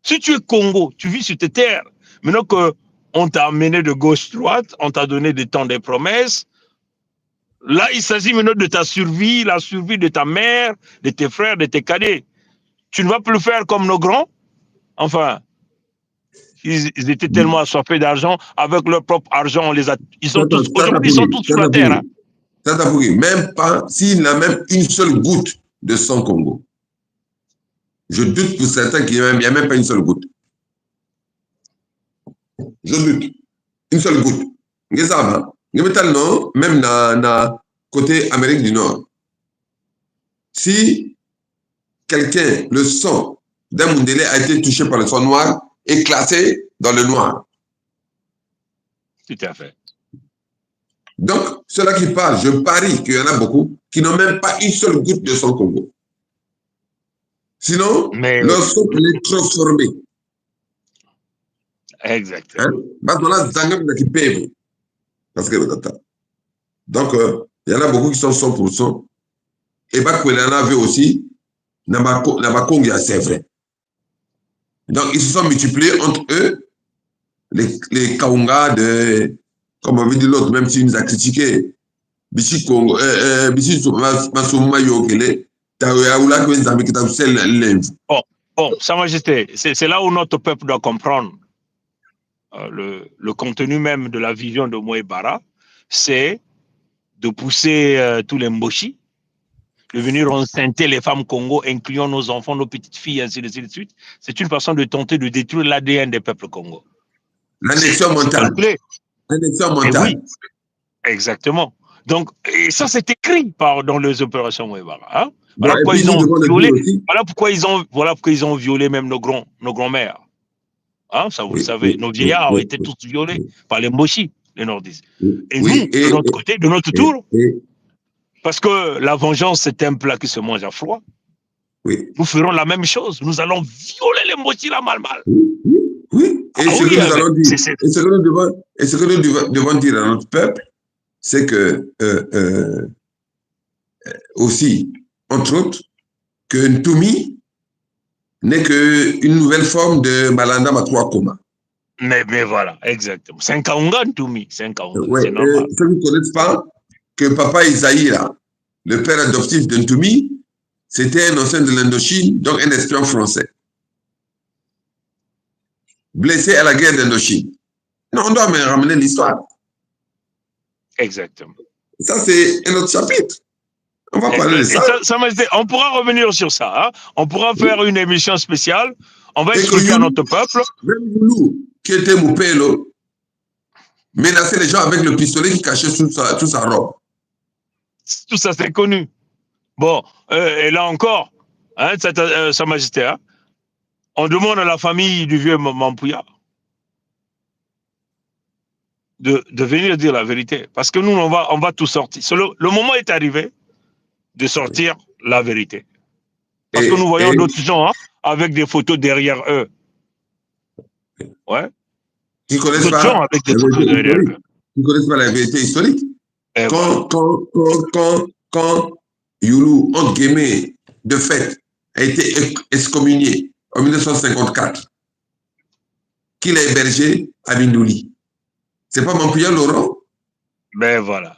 A: Si tu es Congo, tu vis sur tes terres, maintenant qu'on t'a amené de gauche-droite, on t'a donné des temps des promesses, là, il s'agit maintenant de ta survie, la survie de ta mère, de tes frères, de tes cadets. Tu ne vas plus faire comme nos grands. Enfin, ils étaient tellement assoiffés d'argent, avec leur propre argent, ils sont tous sur la terre. Hein.
B: Même pas, s'il n'a même une seule goutte de sang Congo. Je doute pour certains qu'il n'y a même pas une seule goutte. Je doute. Une seule goutte. Même dans côté Amérique du Nord. Si quelqu'un, le son d'un Mundélé a été touché par le son noir et classé dans le noir.
A: Tout à fait.
B: Donc, ceux-là qui parlent, je parie qu'il y en a beaucoup qui n'ont même pas une seule goutte de son Congo. Sinon, leur son est transformé.
A: Exactement.
B: Donc, il y en a beaucoup qui sont 100%. Et Bakwelana veut aussi, Namakongia, c'est vrai. Donc, ils se sont multipliés entre eux, les Kaunga de, comme on veut dire l'autre, même s'il nous a critiqué, Bichi Congo, Bichi Masuma Yokele,
A: Bon, Sa Majesté, c'est là où notre peuple doit comprendre le contenu même de la vision de Moïbara, c'est de pousser tous les mboshi, de venir enceinter les femmes Congo, incluant nos enfants, nos petites filles, ainsi de suite. C'est une façon de tenter de détruire l'ADN des peuples Congo.
B: L'annexion mentale. L'annexion mentale.
A: Oui, exactement. Donc, et ça, c'est écrit dans les opérations Moïbara. Hein? Voilà, pourquoi ils ont violé, voilà pourquoi ils ont violé même nos grands-mères. Hein, ça, vous le savez. Nos vieillards ont été tous violés par les Mboshi, les nordistes. Et nous, de notre côté, de notre tour, parce que la vengeance, c'est un plat qui se mange à froid, nous ferons la même chose. Nous allons violer les Mboshi là, mal.
B: Oui, et ce que nous allons dire, et ce que nous devons dire à notre peuple, c'est que aussi, entre autres, que Ntumi n'est qu'une nouvelle forme de Malanda Matroa Koma.
A: Mais voilà, exactement. C'est un Kaunga Ntumi, c'est un Kaunga.
B: Ouais, ceux qui ne connaissent pas que Papa Isaïe, là, le père adoptif de Ntumi, c'était un ancien de l'Indochine, donc un espion français. Blessé à la guerre d'Indochine. Non, on doit me ramener l'histoire.
A: Exactement.
B: Ça, c'est un autre chapitre. On va parler de ça.
A: On pourra revenir sur ça. Hein? On pourra faire une émission spéciale. On va expliquer à notre peuple.
B: Même Youlou, qui était Moupelo, menaçait les gens avec le pistolet qui cachait sous sa robe.
A: Tout ça, c'est connu. Bon, et là encore, hein, Sa Majesté, hein, on demande à la famille du vieux Mampouya de venir dire la vérité. Parce que nous, on va tout sortir. Le moment est arrivé de sortir la vérité. Parce que nous voyons d'autres gens avec des photos derrière eux. Ouais.
B: Qui ne connaissent pas la vérité historique. Quand Youlou, entre guillemets, de fait, a été excommunié en 1954, qu'il a hébergé à Mindouli. C'est pas Mampouya Laurent?
A: Ben voilà.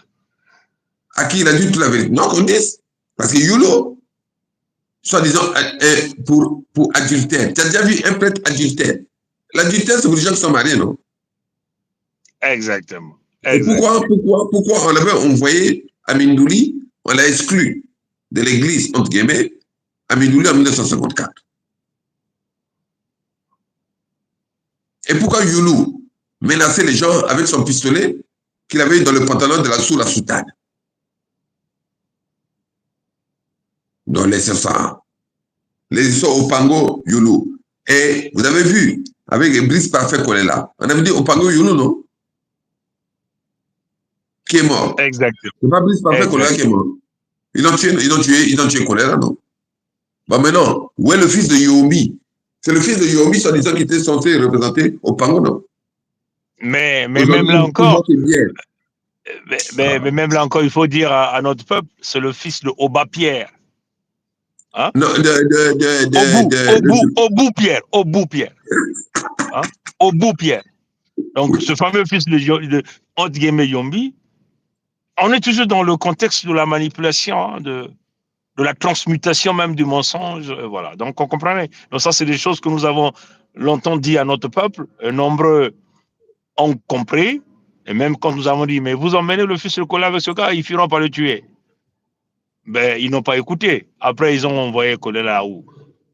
B: À qui il a dit toute la vérité? Non, qu'on dise. Parce que Youlou, soi-disant, pour adultère. Tu as déjà vu un prêtre adultère? L'adultère, c'est pour les gens qui sont mariés, non?
A: Exactement.
B: Et pourquoi on l'avait envoyé à Mindouli, on l'a exclu de l'église, entre guillemets, à Mindouli en 1954? Et pourquoi Youlou menaçait les gens avec son pistolet qu'il avait dans le pantalon de sous la soutane? Donc, laissez ça. Les Opango Youlou. Et vous avez vu, avec Brice Parfait Kolela, on avait dit Opango Youlou, non? Qui est mort.
A: Exactement.
B: C'est pas Brice Parfait Kolela qui est mort. Ils ont tué Kolela, non? Bah maintenant, où est le fils de Yombi? C'est le fils de Yombi, soi-disant, qui était censé représenter Opango, non?
A: Mais même là encore, mais même là encore, il faut dire à notre peuple, c'est le fils de Oba Pierre. Hein?
B: Non,
A: Obou Pierre. Hein? Obou Pierre. Donc, ce fameux fils de entre guillemets Yombi, on est toujours dans le contexte de la manipulation, hein, de la transmutation même du mensonge. Voilà. Donc, on comprenait. Donc, ça, c'est des choses que nous avons longtemps dit à notre peuple. Nombreux ont compris. Et même quand nous avons dit, mais vous emmenez le fils de Kola avec ce gars, ils finiront par le tuer. Ben, ils n'ont pas écouté. Après, ils ont envoyé Kolela où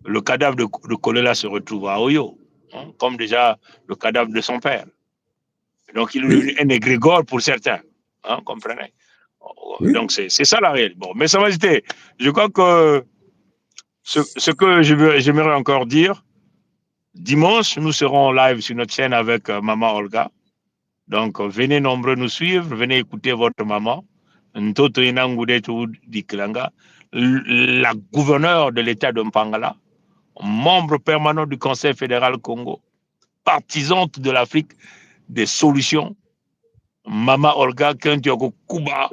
A: le cadavre de Kolela se retrouve à Oyo, hein, comme déjà le cadavre de son père. Donc, il est devenu un égrégore pour certains. Hein, comprenez? Donc, c'est ça la réalité. Bon, mais Sa Majesté, je crois que ce que j'aimerais encore dire, dimanche, nous serons live sur notre chaîne avec Maman Olga. Donc, venez nombreux nous suivre, venez écouter votre maman. Ntoto Inangudetu Diklanga, la gouverneure de l'État de Mpangala, membre permanent du Conseil fédéral Congo, partisante de l'Afrique des solutions. Mama Olga Kentiogo Kuba,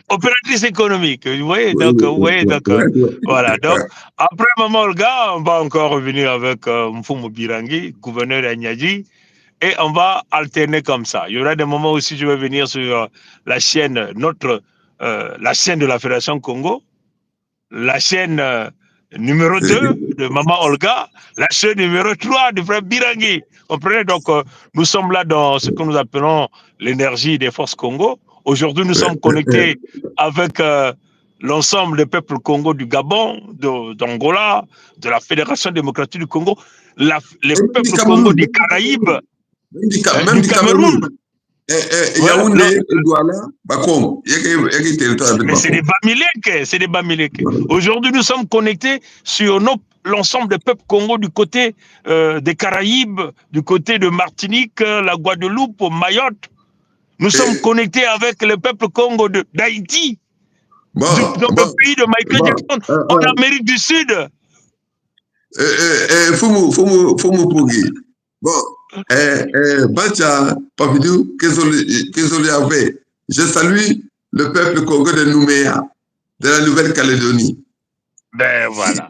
A: opératrice économique, vous voyez, donc, voilà. Donc, après Mama Olga, on va encore revenir avec Mfumu Birangi, gouverneur d'Anyadji, et on va alterner comme ça. Il y aura des moments aussi, je vais venir sur la chaîne, la chaîne de la Fédération Congo, la chaîne numéro 2 de Maman Olga, la chaîne numéro 3 du frère Birangi. Comprenez? Donc, nous sommes là dans ce que nous appelons l'énergie des forces Congo. Aujourd'hui, nous sommes connectés avec l'ensemble des peuples Congo du Gabon, d'Angola, de la Fédération démocratique du Congo, les peuples Congo des Caraïbes,
B: même du Cameroun. Yaoundé, Douala, Bakom.
A: Mais c'est des Bamileke. Aujourd'hui, nous sommes connectés sur l'ensemble des peuples Congo du côté des Caraïbes, du côté de Martinique, la Guadeloupe, Mayotte. Nous sommes connectés avec le peuple Congo d'Haïti, le pays de Michael Jackson, en Amérique du Sud.
B: Fumu Pogi. Bon. Bacha, Papidou, qu'est-ce avait? Je salue le peuple congolais de Nouméa, de la Nouvelle-Calédonie.
A: Ben voilà.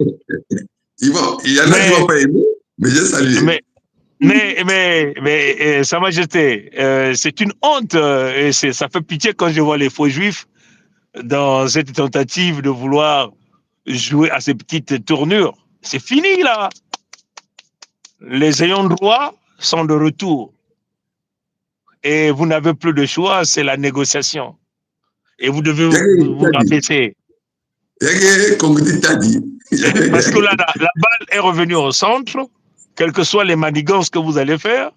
B: Il y en a qui vont pas aimer, mais je salue.
A: Mais Sa Majesté, c'est une honte et ça fait pitié quand je vois les faux juifs dans cette tentative de vouloir jouer à ces petites tournures. C'est fini là. Les ayants droit sont de retour. Et vous n'avez plus de choix, c'est la négociation. Et vous devez vous rabaisser. Parce que là, la balle est revenue au centre, quelles que soient les manigances que vous allez faire,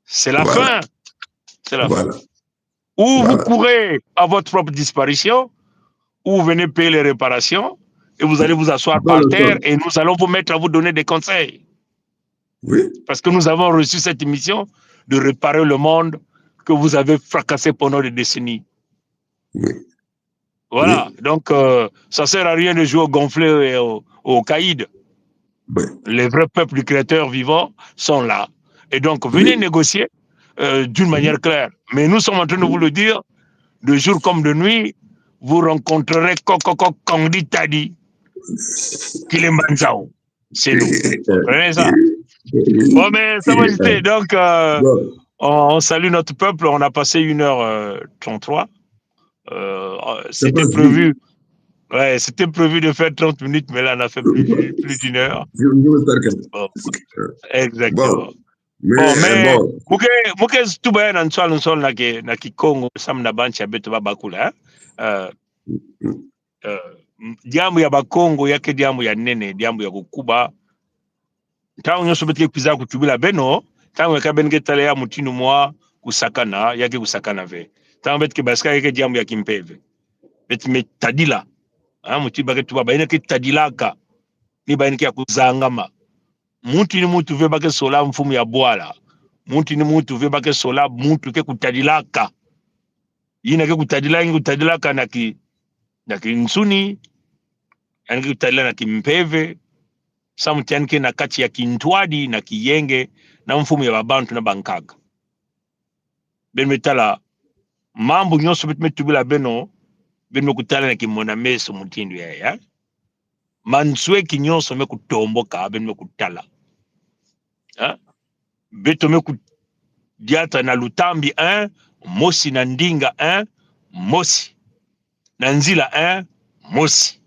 A: c'est la fin. C'est la fin. Ou vous courez à votre propre disparition, ou vous venez payer les réparations, et vous allez vous asseoir par terre, et nous allons vous mettre à vous donner des conseils.
B: Oui.
A: Parce que nous avons reçu cette mission de réparer le monde que vous avez fracassé pendant des décennies.
B: Oui.
A: Voilà. Oui. Donc, ça ne sert à rien de jouer au gonflé et au caïd.
B: Oui.
A: Les vrais peuples du Créateur vivant sont là. Et donc, venez négocier d'une manière claire. Mais nous sommes en train de vous le dire, de jour comme de nuit, vous rencontrerez Kangdi Tadi, Kilembanzao. C'est nous. Vous comprenez ça? Bon, mais Sa Majesté, donc, on salue notre peuple. On a passé 1h33. C'était prévu. Ouais, c'était prévu de faire 30 minutes, mais là, on a fait plus d'une heure. Bon, exactement. Mais Mouke Toubaye Nansol na Kikongo, Sam Nabanchi Abeto Bakula. Diambu ya Bakongo yake diambu ya nene, diambu ya kukuba. Tangu nyoso betike kuza kutubila beno, tangu ya kabenke tale ya mutinu mwa kusakana, yake kusakana ve. Tangu betike baska yake diambu ya kimpeve. Betime tadila. Muti bake tuba bayine ke tadilaka. Ni bayine ke ya kuzangama. Muti ni mutu ve bake sola mfumu ya boala. Muti ni mutu ve bake sola mutu ke kutadilaka. Yina ke kutadilaka na ki nsuni. Yani ke kutadila na kimpeve. Samutianke na kati ya Kintwadi na Kiyenge na mfumu ya babantu na Bankaga. Ben metala mambo nyonso betmetubila beno ben mekutala na kimona meso mutindu ya. Manswe kinyonso mekutomboka ben mekutala. Beto mekudiata na Lutambi 1, Mosi na Ndinga 1, Mosi. Na Nzila 1, Mosi.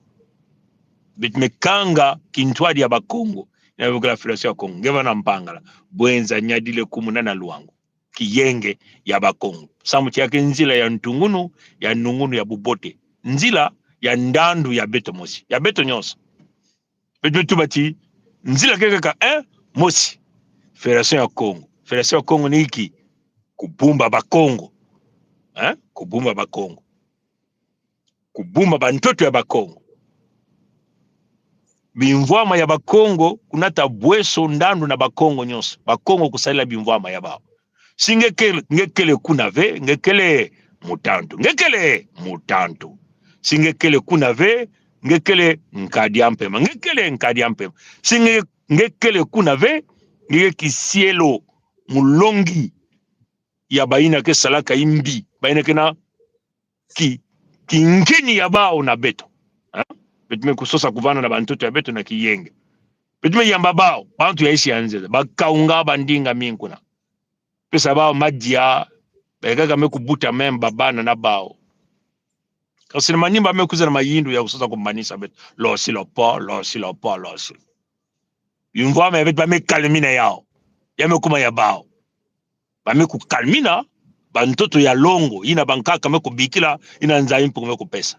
A: Betmekanga Kintwadi ya Bakongo na la Fédération ya Congo ngeva na Mpangala Bwenza Nyadile kumuna na Luango Kiyenge ya Bakongo samuti yake Nzila ya Ntungunu ya Nungunu ya Bubote Nzila ya Ndandu ya Beto Mosi ya Beto Nyonso Beto Tubati Nzila kekeka Mosi Fédération ya Congo. Fédération ya Congo ni iki kubumba ba Congo. Kubumba ba Congo. Kubumba bantoto ya ba Congo. Bimvwama ya ba Congo kunata bweso ndandu na ba Congo nyonso. Ba Congo kusalila bimvwama ya bao. Ngekele kunave, ngekele mutantu. Ngekele mutantu. Singekele kunave, ngekele nkadiampema. Ngekele nkadiampema. Ngekele kunave, ngeke kisielo mulongi ya baina ke salaka imbi. Baina ke na ki ngeni ya bao na beto. Betume kusosa kuvana na bantoto ya beto na kiyenge. Betume yamba bao, bantu ya isi anzeza. Bakaunga bandinga minkuna. Pesa bao madia, bekaga mekubuta memba bana na bao. Kasi na manimba mekuza na mayindu ya kusosa kumanisa beto. Losi lopo. Yumvwa me beto bamekalmina yao. Yamekuma ya bao. Bamekukalmina, bantoto ya longo, ina bankaka mekubikila, ina nzaimpu mekupesa.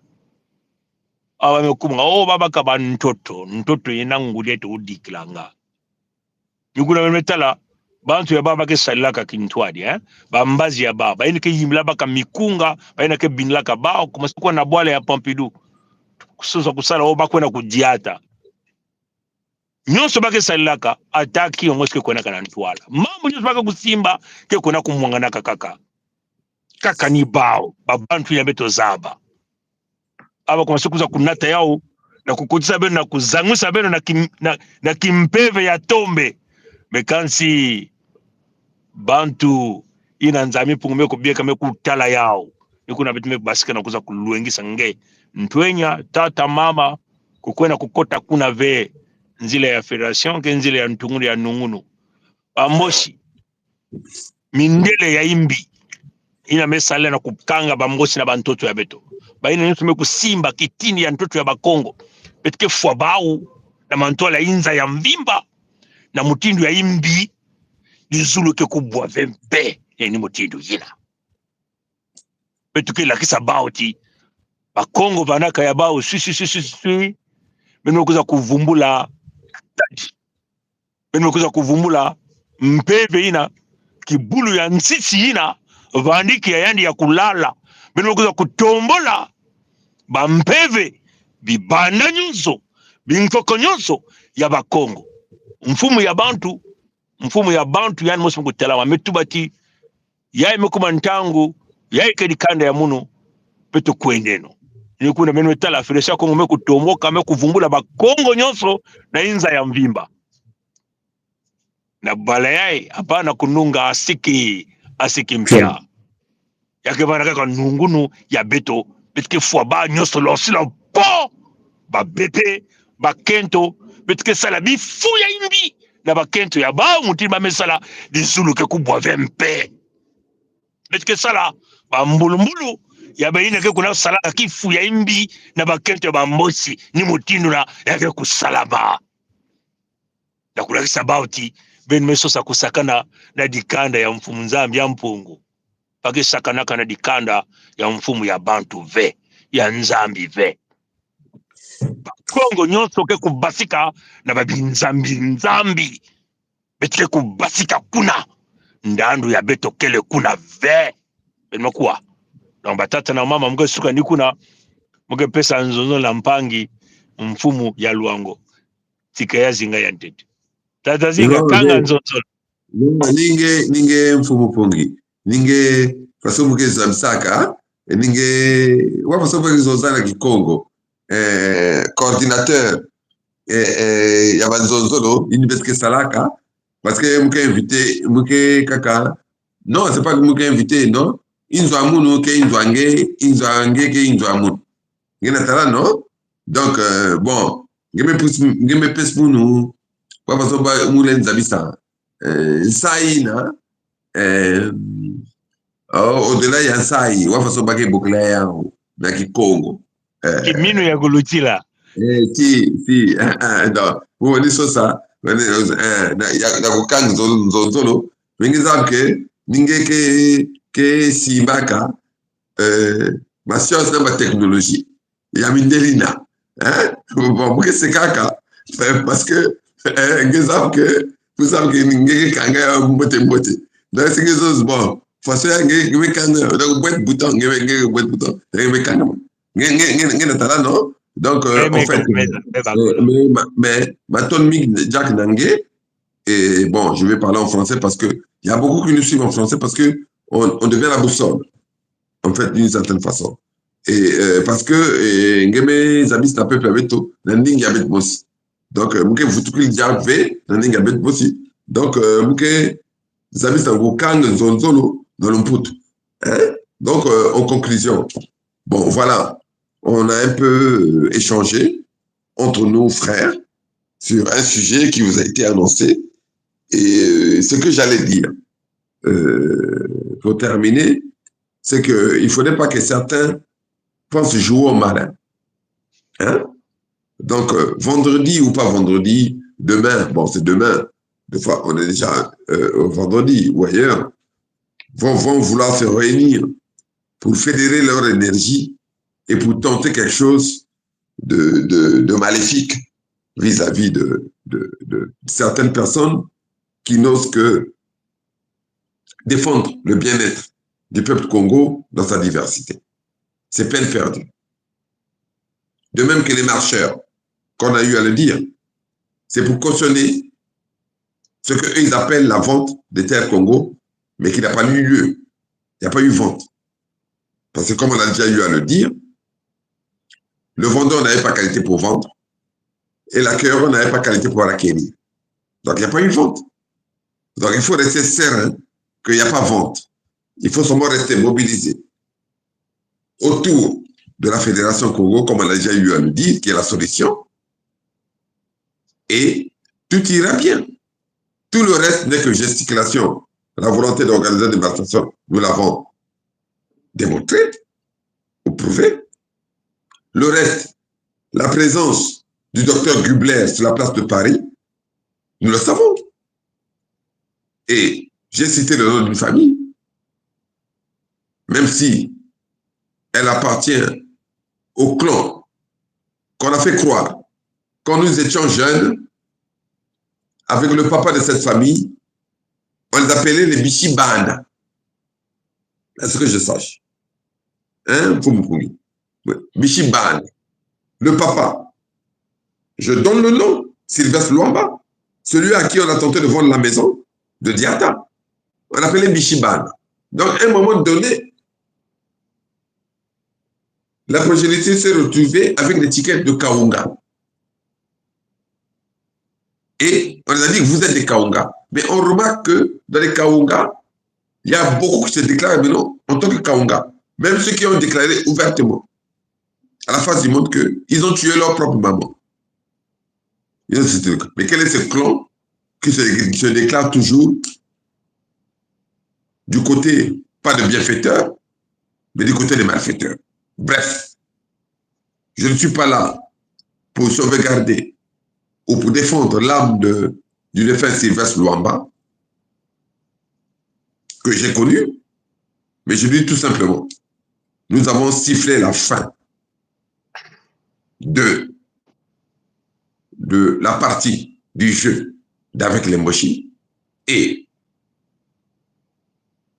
A: Awa mekuma, baba kaba ntoto ina nguletu udikilanga. Yuguna memetala, bantu ya baba ke salaka kintuadi, bambazi ya baba, ina ke yimlaba mikunga, ina ke binlaka bao, kumasikuwa na bwale ya Pompidou. Kususa kusala, bakwena kujiata. Nyonso bake salaka, ataki ongoske kwena kana ntwala. Mambo nyonso bake kusimba, ke kwena kumwanganaka kaka. Kaka ni bao, babantu ya beto zaba. Aba kwa siku za kunata yao, na kukutisa beno na kuzangusa beno na kimpeve ya tombe. Mekansi, bantu, ina nzami pungume kubieka meku tala yao. Niku na betu meku basika na kuza kuluengisa nge. Ntwenya, tata, mama, kukwena kukota kuna ve nzile ya federation, ke nzile ya ntungunu ya nungunu. Bamboshi, mindele ya imbi. Ina mesale na kukanga bamboshi na bantoto ya beto. Baina nyoto meku simba kitini ya ntoto ya bakongo. Betike fwa bau na mantola inza ya mvimba na mutindu ya imbi nizulu ke kubwa vempe ya ni mutindu yina. Betuke lakisa bau ti bakongo banaka ya bau sui beno kuza kuvumbula tadi. Beno kuza kuvumbula mpeve ina kibulu ya nsisi ina vandiki ya yandi ya kulala. Beno kuza kutombola bampeve bibanda nyonso binkoko nyonso ya bakongo. Mfumu ya bantu yani mosi mkutelawa metubati ya imekuma ntangu ya ikedi kanda ya muno peto kuendeno. Nikuna menu etala Fédération Congo mekutomboka mekuvumbula bakongo nyonso na inza ya mvimba. Na balayai hapana kununga asiki mpya. Yake bana kaka nungunu ya beto betike fwa ba nyonso losila po ba bebe ba kento betike sala bifu ya imbi na ba kento ya ba mutima mesala disulu ke kubwa vempe betike sala ba mbulumbulu ya baina ke kuna sala kifu ya imbi na ba kento ya ba mbosi ni mutindo na yake kusalaba na kulakisa bauti ben mesosa kusakana na dikanda ya mfumu nzambi ya mpungu pake sakanaka na dikanda ya mfumu ya bantu ve ya nzambi ve Kongo nyonso ke kubasika na babi nzambi betike kubasika kuna ndandu ya beto kele kuna ve benmakuwa na batata na mama mge suka ni kuna mge pesa nzozo la mpangi mfumu ya Luango tika ya zinga ya ntete tata zinga kanga nzozo
B: ninge mfumu pongi ninge fasomu ke zamsaka ninge wafasomu ke zozana kikongo coordinateur ya banzonzolo université salaka parce que mke invité mke kaka non c'est pas que mke invité non inzo amunu ke inzo ange ke inzo amunu ngena tala non donc bon ngeme pes munu wafasomu mule nzabisa saina au-delà ya sai wafasomu bake bokla yao na kikongo
A: kiminu ya gulutila
B: si donc woni sosa ya kukanga nzonzolo wengizamke ninge ke simbaka ma science na ma technologie ya mindelina bon buke sekaka parce que ngezamke Vous savez que ngeke kanga mbote mbote. Donc c'est que chose bon. Façon ngeke kanga donc boîte bouton ngeke boîte bouton ngeke kanga. Ngeke tala non. Donc en fait mais ma tonne Jack Nangé et bon, je vais parler en français parce que il y a beaucoup qui nous suivent en français parce que on devient la boussole en fait d'une certaine façon. Et parce que ngeme zabis na peuple avec tout, landing avec boss. Donc muke vutukli diave landing avec boss. Donc muke zabis na gokang zonzolo dans l'omput. Hein? Donc en conclusion, bon voilà, on a un peu échangé entre nos frères sur un sujet qui vous a été annoncé et ce que j'allais dire pour terminer, c'est qu'il ne faudrait pas que certains pensent jouer au malin. Hein? Donc, vendredi ou pas vendredi, demain, bon, c'est demain, des fois, on est déjà vendredi ou ailleurs, vont vouloir se réunir pour fédérer leur énergie et pour tenter quelque chose de maléfique vis-à-vis de certaines personnes qui n'osent que défendre le bien-être du peuple Congo dans sa diversité. C'est peine perdue. De même que les marcheurs, qu'on a eu à le dire, c'est pour cautionner ce qu'eux appellent la vente des terres Congo, mais qui n'a pas eu lieu. Il n'y a pas eu vente. Parce que comme on a déjà eu à le dire, le vendeur n'avait pas qualité pour vendre et l'acquéreur n'avait pas qualité pour acquérir. Donc il n'y a pas eu vente. Donc il faut rester serein qu'il n'y a pas vente. Il faut seulement rester mobilisé autour de la Fédération Congo, comme on a déjà eu à le dire, qui est la solution. Et tout ira bien. Tout le reste n'est que gesticulation. La volonté d'organiser des manifestations, nous l'avons démontré ou prouvé. Le reste, la présence du docteur Gubler sur la place de Paris, nous le savons. Et j'ai cité le nom d'une famille, même si elle appartient au clan qu'on a fait croire quand nous étions jeunes, avec le papa de cette famille, on les appelait les Bichibana. Est-ce que je sache? Hein, Fumukungi. Bichibana. Le papa. Je donne le nom, Sylvestre Luamba, celui à qui on a tenté de vendre la maison de Diata. On l'appelait Bichibana. Donc, à un moment donné, la progéniture s'est retrouvée avec l'étiquette de Kaunga. Et on a dit que vous êtes des Kaunga. Mais on remarque que dans les Kaunga, il y a beaucoup qui se déclarent maintenant en tant que Kaunga. Même ceux qui ont déclaré ouvertement à la face du monde qu'ils ont tué leur propre maman. Mais quel est ce clan qui se déclare toujours du côté, pas de bienfaiteurs, mais du côté des malfaiteurs? Bref, je ne suis pas là pour sauvegarder ou pour défendre l'âme du défunt Sylvestre Luamba, que j'ai connu, mais je dis tout simplement, nous avons sifflé la fin de la partie du jeu d'avec les Moshi, et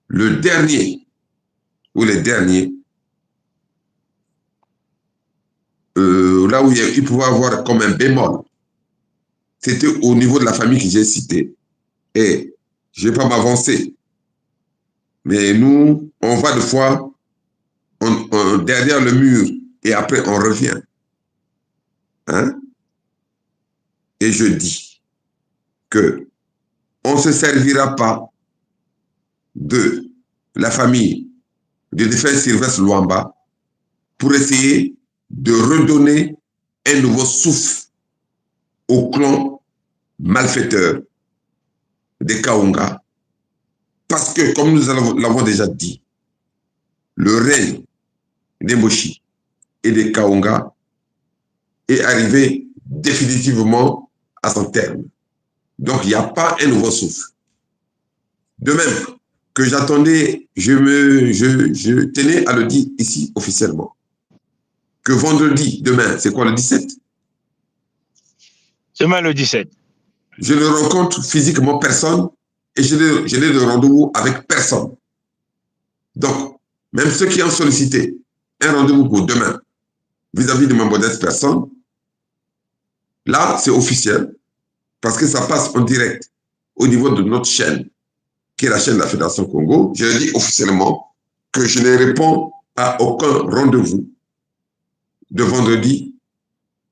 B: le dernier, ou les derniers, là où il pouvait avoir comme un bémol, c'était au niveau de la famille que j'ai citée. Et je ne vais pas m'avancer, mais nous, on va de fois derrière le mur et après on revient. Hein? Et je dis que on ne se servira pas de la famille du défunt Sylvestre Luamba pour essayer de redonner un nouveau souffle au clan malfaiteur des Kaunga. Parce que, comme nous l'avons déjà dit, le règne des Moshi et des Kaunga est arrivé définitivement à son terme. Donc, il n'y a pas un nouveau souffle. De même que j'attendais, je tenais à le dire ici officiellement, que vendredi, demain, c'est quoi le 17?
A: Demain le 17.
B: je ne rencontre physiquement personne et je n'ai de rendez-vous avec personne. Donc, même ceux qui ont sollicité un rendez-vous pour demain vis-à-vis de ma modeste personne, là, c'est officiel parce que ça passe en direct au niveau de notre chaîne, qui est la chaîne de la Fédération Congo. Je le dis officiellement que je ne réponds à aucun rendez-vous de vendredi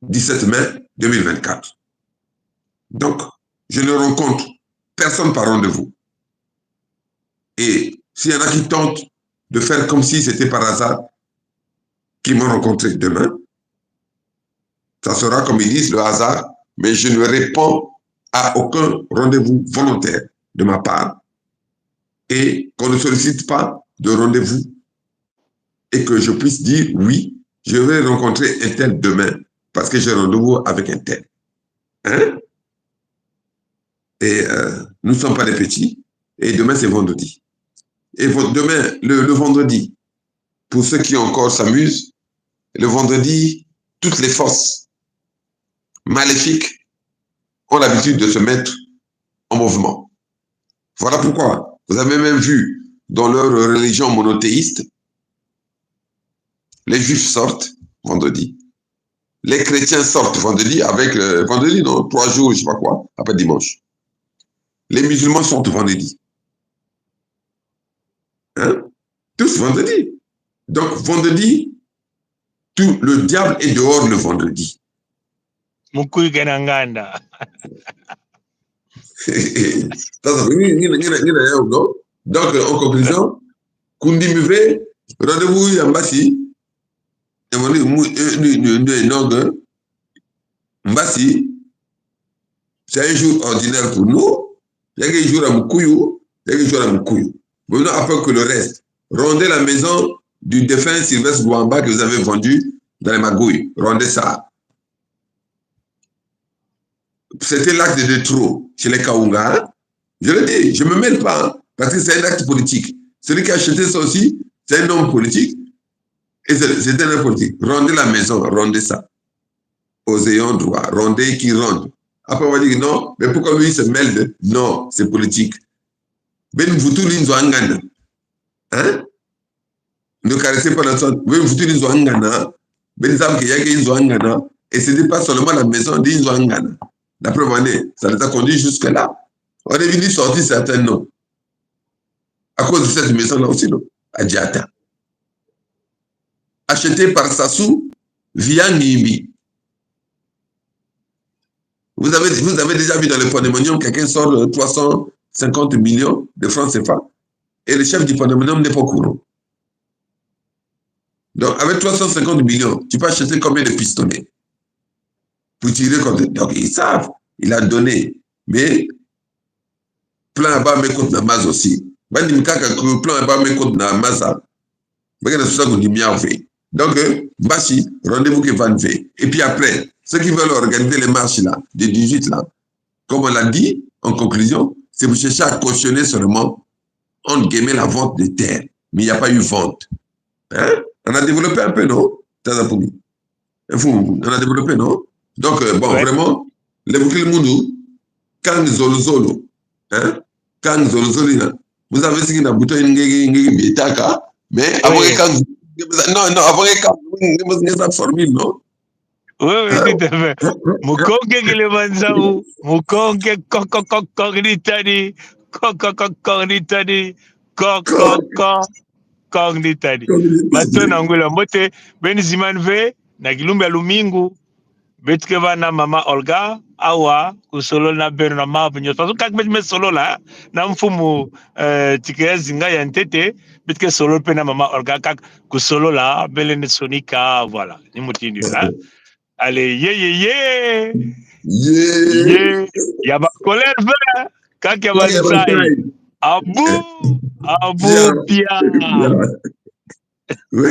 B: 17 mai 2024. Donc, je ne rencontre personne par rendez-vous. Et s'il y en a qui tentent de faire comme si c'était par hasard qu'ils m'ont rencontré demain, ça sera, comme ils disent, le hasard, mais je ne réponds à aucun rendez-vous volontaire de ma part et qu'on ne sollicite pas de rendez-vous et que je puisse dire oui, je vais rencontrer un tel demain parce que j'ai rendez-vous avec un tel. Hein? Et nous ne sommes pas des petits et demain c'est vendredi. Et demain, le vendredi, pour ceux qui encore s'amusent, le vendredi, toutes les forces maléfiques ont l'habitude de se mettre en mouvement. Voilà pourquoi vous avez même vu dans leur religion monothéiste, les juifs sortent vendredi, les chrétiens sortent vendredi avec vendredi, non, 3 jours, je sais pas quoi, après dimanche. Les musulmans sortent vendredi. Hein? Tous vendredi. Donc vendredi, tout le diable est dehors le vendredi. Donc, en conclusion, Kundi Muve, rendez-vous Yambasi, Mbasi, c'est un jour ordinaire pour nous. Il y a des jours à Mukuyu, il y a des jours à Mukuyu. Maintenant, après que le reste, rendez la maison du défunt Sylvestre Bouamba que vous avez vendu dans les magouilles. Rendez ça. C'était l'acte de trop chez les Kaunga. Hein? Je le dis, je ne me mêle pas, hein, parce que c'est un acte politique. Celui qui a acheté ça aussi, c'est un homme politique. Et c'est un homme politique. Rendez la maison, rendez ça. Aux ayants droit, rendez qui rendent. Après, on va dire non, mais pourquoi lui il se mêle de... Non, c'est politique. Ben Voutou Linzo Angana. Hein? Ne caressez pas la sorte. Ben Voutou Linzo Angana. Ben Zam Kiyake Linzo Angana. Et ce n'est pas seulement la maison d'Inzo Angana. La preuve en est, ça les a conduits jusque-là. On est venu sortir certains noms. À cause de cette maison-là aussi, non? À Diata. Acheté par Sassou via Nimi. Vous avez déjà vu dans le pandémonium, quelqu'un sort de 350 millions de francs CFA et le chef du pandémonium n'est pas au courant. Donc, avec 350 millions, tu peux acheter combien de pistolets pour tirer contre... Donc, ils savent, il a donné. Mais, plan à bas, mais contre Namaz aussi. Plan à bas, mais contre Namaz. Donc, Bashi, rendez-vous qui va nous faire. Et puis après, ceux qui veulent organiser les marches là, des 18 là, comme on l'a dit, en conclusion, c'est pour chercher à cautionner seulement, on guillemets, la vente de terres. Mais il n'y a pas eu vente. Hein? On a développé un peu, non? On a développé, non? Donc, bon, ouais. Vraiment, les Moukil Kang Zolo, hein? Kang Zolo, vous avez ce qu'il a bouton mais avant Kang non, avant Kang, formule, non?
A: Oui, tout à fait. Mukonge Gilemanzao, Mukonge Kognitani, Kognitani, Kognitani. Maintenant, Angola, Mote, Benziman V, Nagilumba Lumingu, Betkeva na Mama Olga, Awa, Kusolo na Berna Mavigno. Parce que quand je solo là, Namfumu, Tikea Zinga Yantete, Betke solo pena Mama Olga, Kusolo là, Belene Sonika, voilà. Nimutini là. Allez, yeah. Yaba colère vert. Quand il y a Banzai. Abou Pia.
B: Oui.